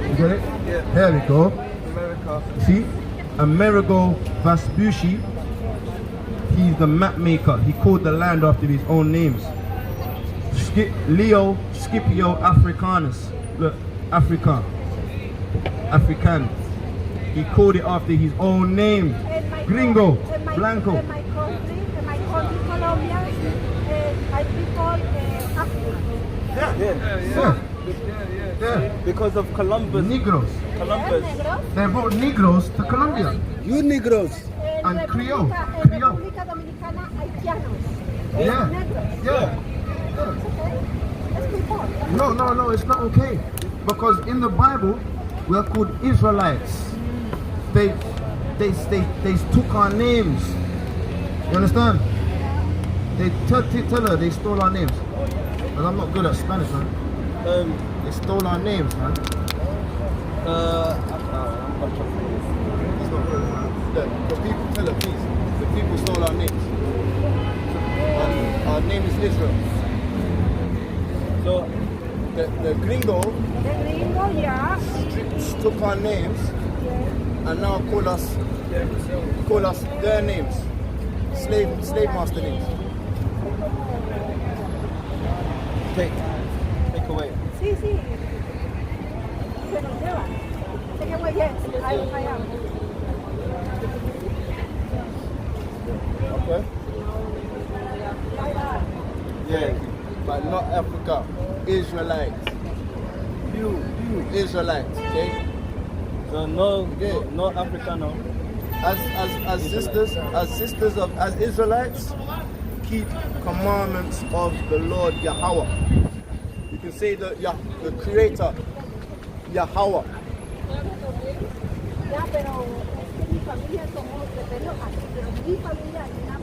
You get it? Yeah. Here we go. America. See? Amerigo Vespucci. He's the map maker. He called the land after his own names. Leo Scipio Africanus. Look, African. He called it after his own name. Gringo, Blanco. In my country, Colombia, I people Africa. Yeah. Because of Columbus. Negroes. Columbus. They brought Negroes to Colombia. You Negroes. And Creole. República Dominicana, haitianos. Yeah. Negros. Yeah. It's okay. It's people. No, it's not okay. Because in the Bible, we're called Israelites. They took our names. You understand? They tell her they stole our names. But I'm not good at Spanish, man. They stole our names, man. It's not good, man. The people, tell her, please. The people stole our names. Our name is Israel. So, The gringo The gringo, yeah. took our names and now call us their names, slave master names. take away. Sí. Se nos lleva. Take away, yes. I am. Okay. Yeah, but not Africa. Israelites. You Israelites, okay? So no Africa, no. As Israelites, keep commandments of the Lord Yahweh. You can say the Creator Yahweh. Ya, pero es que mi familia somos de pelo así, pero mi familia hay una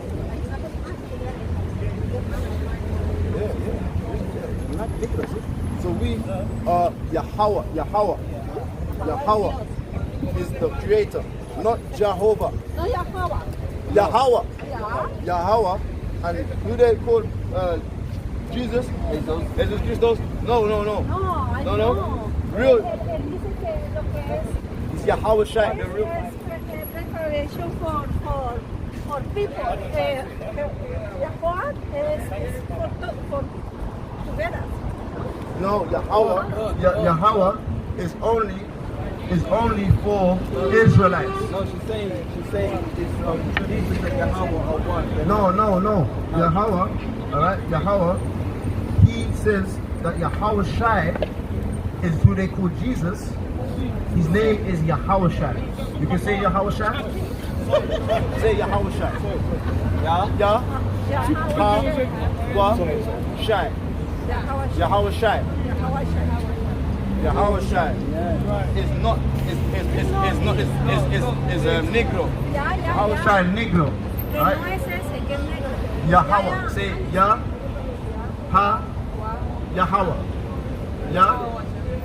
persona You're not ridiculous. So we are Yahweh. Yahweh is the Creator, not Jehovah. No, Yahweh. Yahweh. Yeah. Yahweh, and who they call Jesus? Jesus Christos? No. No, I No. know. Real. Él dice que lo que es It's Yahweh Shai, the real. es preparation for people. Yahweh is for together. No, Yahweh is only for Israelites. No, she's saying it's Jesus and Yahweh are one. No. Yahweh, alright, Yahweh, he says that Yahweh Shai is who they call Jesus. His name is Yahweh Shai. You can say Yahweh Shai? Say Yahweh Shai. Shai. Yahweh Shai. Yahweh Shai is Negro. Yahweh Shai Negro. Que Right? no es ese, que es negro. Yahweh. Say Yahweh.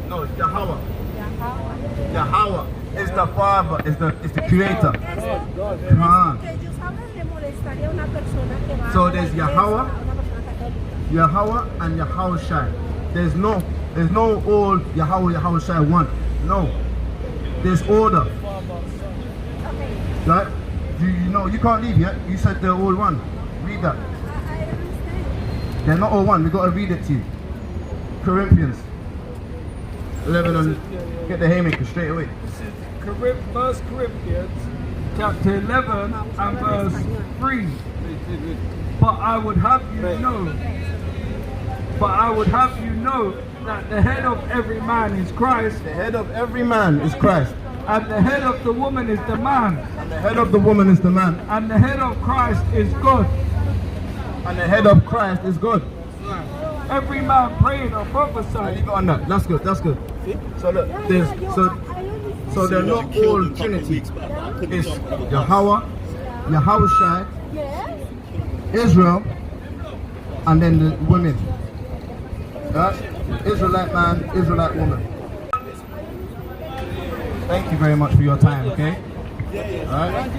No, Yahweh. Yahweh is the Father, is the Creator. Come on. Que ellos hablan le molestaría a una persona que va So a la there's iglesia, Yahweh. a una persona católica. Yahweh and Yahweh Shai. There's no all Yahweh Shai one. No. There's order. Okay. Right? You know, you can't leave yet. You said they're all one. Read that. I understand. They're not all one. We got to read it to you. Corinthians 11 and get the haymaker straight away. This is 1 Corinthians chapter 11 and verse 3. But I would have you know that the head of every man is Christ, The head of every man is Christ. And the head of the woman is the man. And the head of the woman is the man. And the head of Christ is God. And the head of Christ is God. Every man praying or Leave prophesying. it on that. That's good. That's good. So look, so they're not all Trinity. It's Yahweh, Yahushai, Israel, and then the women. Right? Israelite man, Israelite woman. Thank you very much for your time, okay? Alright?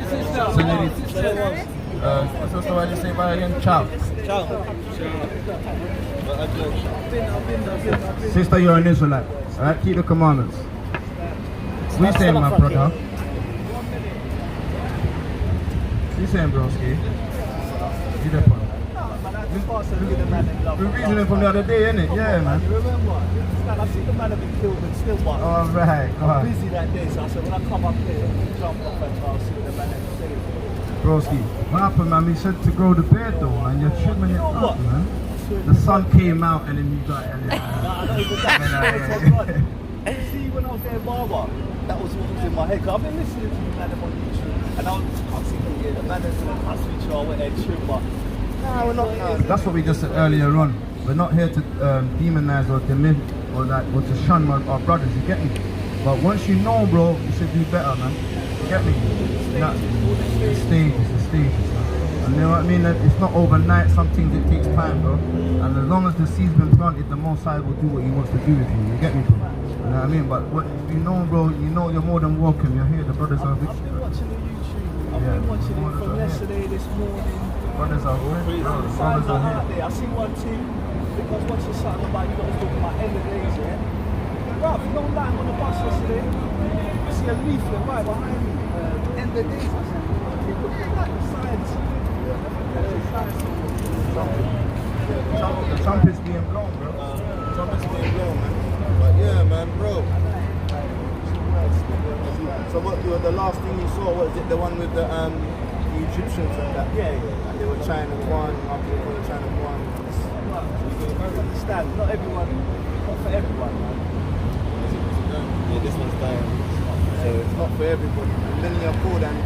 So ladies, what's the word you say by again? Ciao. Sister, you're an Israelite. Alright, keep the commandments. What you saying, my brother? What you saying, broski? You there, man? We're reasoning from the other day, innit? Yeah, man. I see the man have been killed and still one. All right, go on. Busy that day, so I said when I come up here, jump off and I'll see the man have saved. Broski, what happened, man? We said to grow the beard, though, man. You're trimming it up, man. The sun came out and then you got it. I don't even see, when I was there in Barber, that was what was in my head. Cause I've been listening to the man on YouTube, and I was thinking, yeah, the man is in a cuss feature, I went there and trim, but nah, we're not. That's what we just said earlier on. We're not here to demonize or diminish or to shun our brothers, you get me? But once you know, bro, you should do better, man. You get me? It's stages, and you know what I mean? It's not overnight, some things it takes time, bro. And as long as the seed's been planted, the Most High will do what He wants to do with you, you get me, bro? You know what I mean? But what you know, bro, you know you're more than welcome. You're here, the brothers are with you. I've been watching the YouTube, I've been watching it from yesterday, this morning. Brothers are with you, bro. The brothers are here. I see one team. I was watching something about you guys talking about end of days, yeah? Bruv, you know like on the bus yesterday? I see a leaflet right behind me. End of days. I said, keep looking at the signs. The trumpet's being blown, bro. The trumpet's being blown, man. But yeah, man, bro. So what, the last thing you saw, was it the one with the Egyptians and that? Yeah. And they were trying to go on, after they were trying to go on. I understand, not everyone, not for everyone, man. Yeah, this one's dying. So it's not for everybody. And many are called and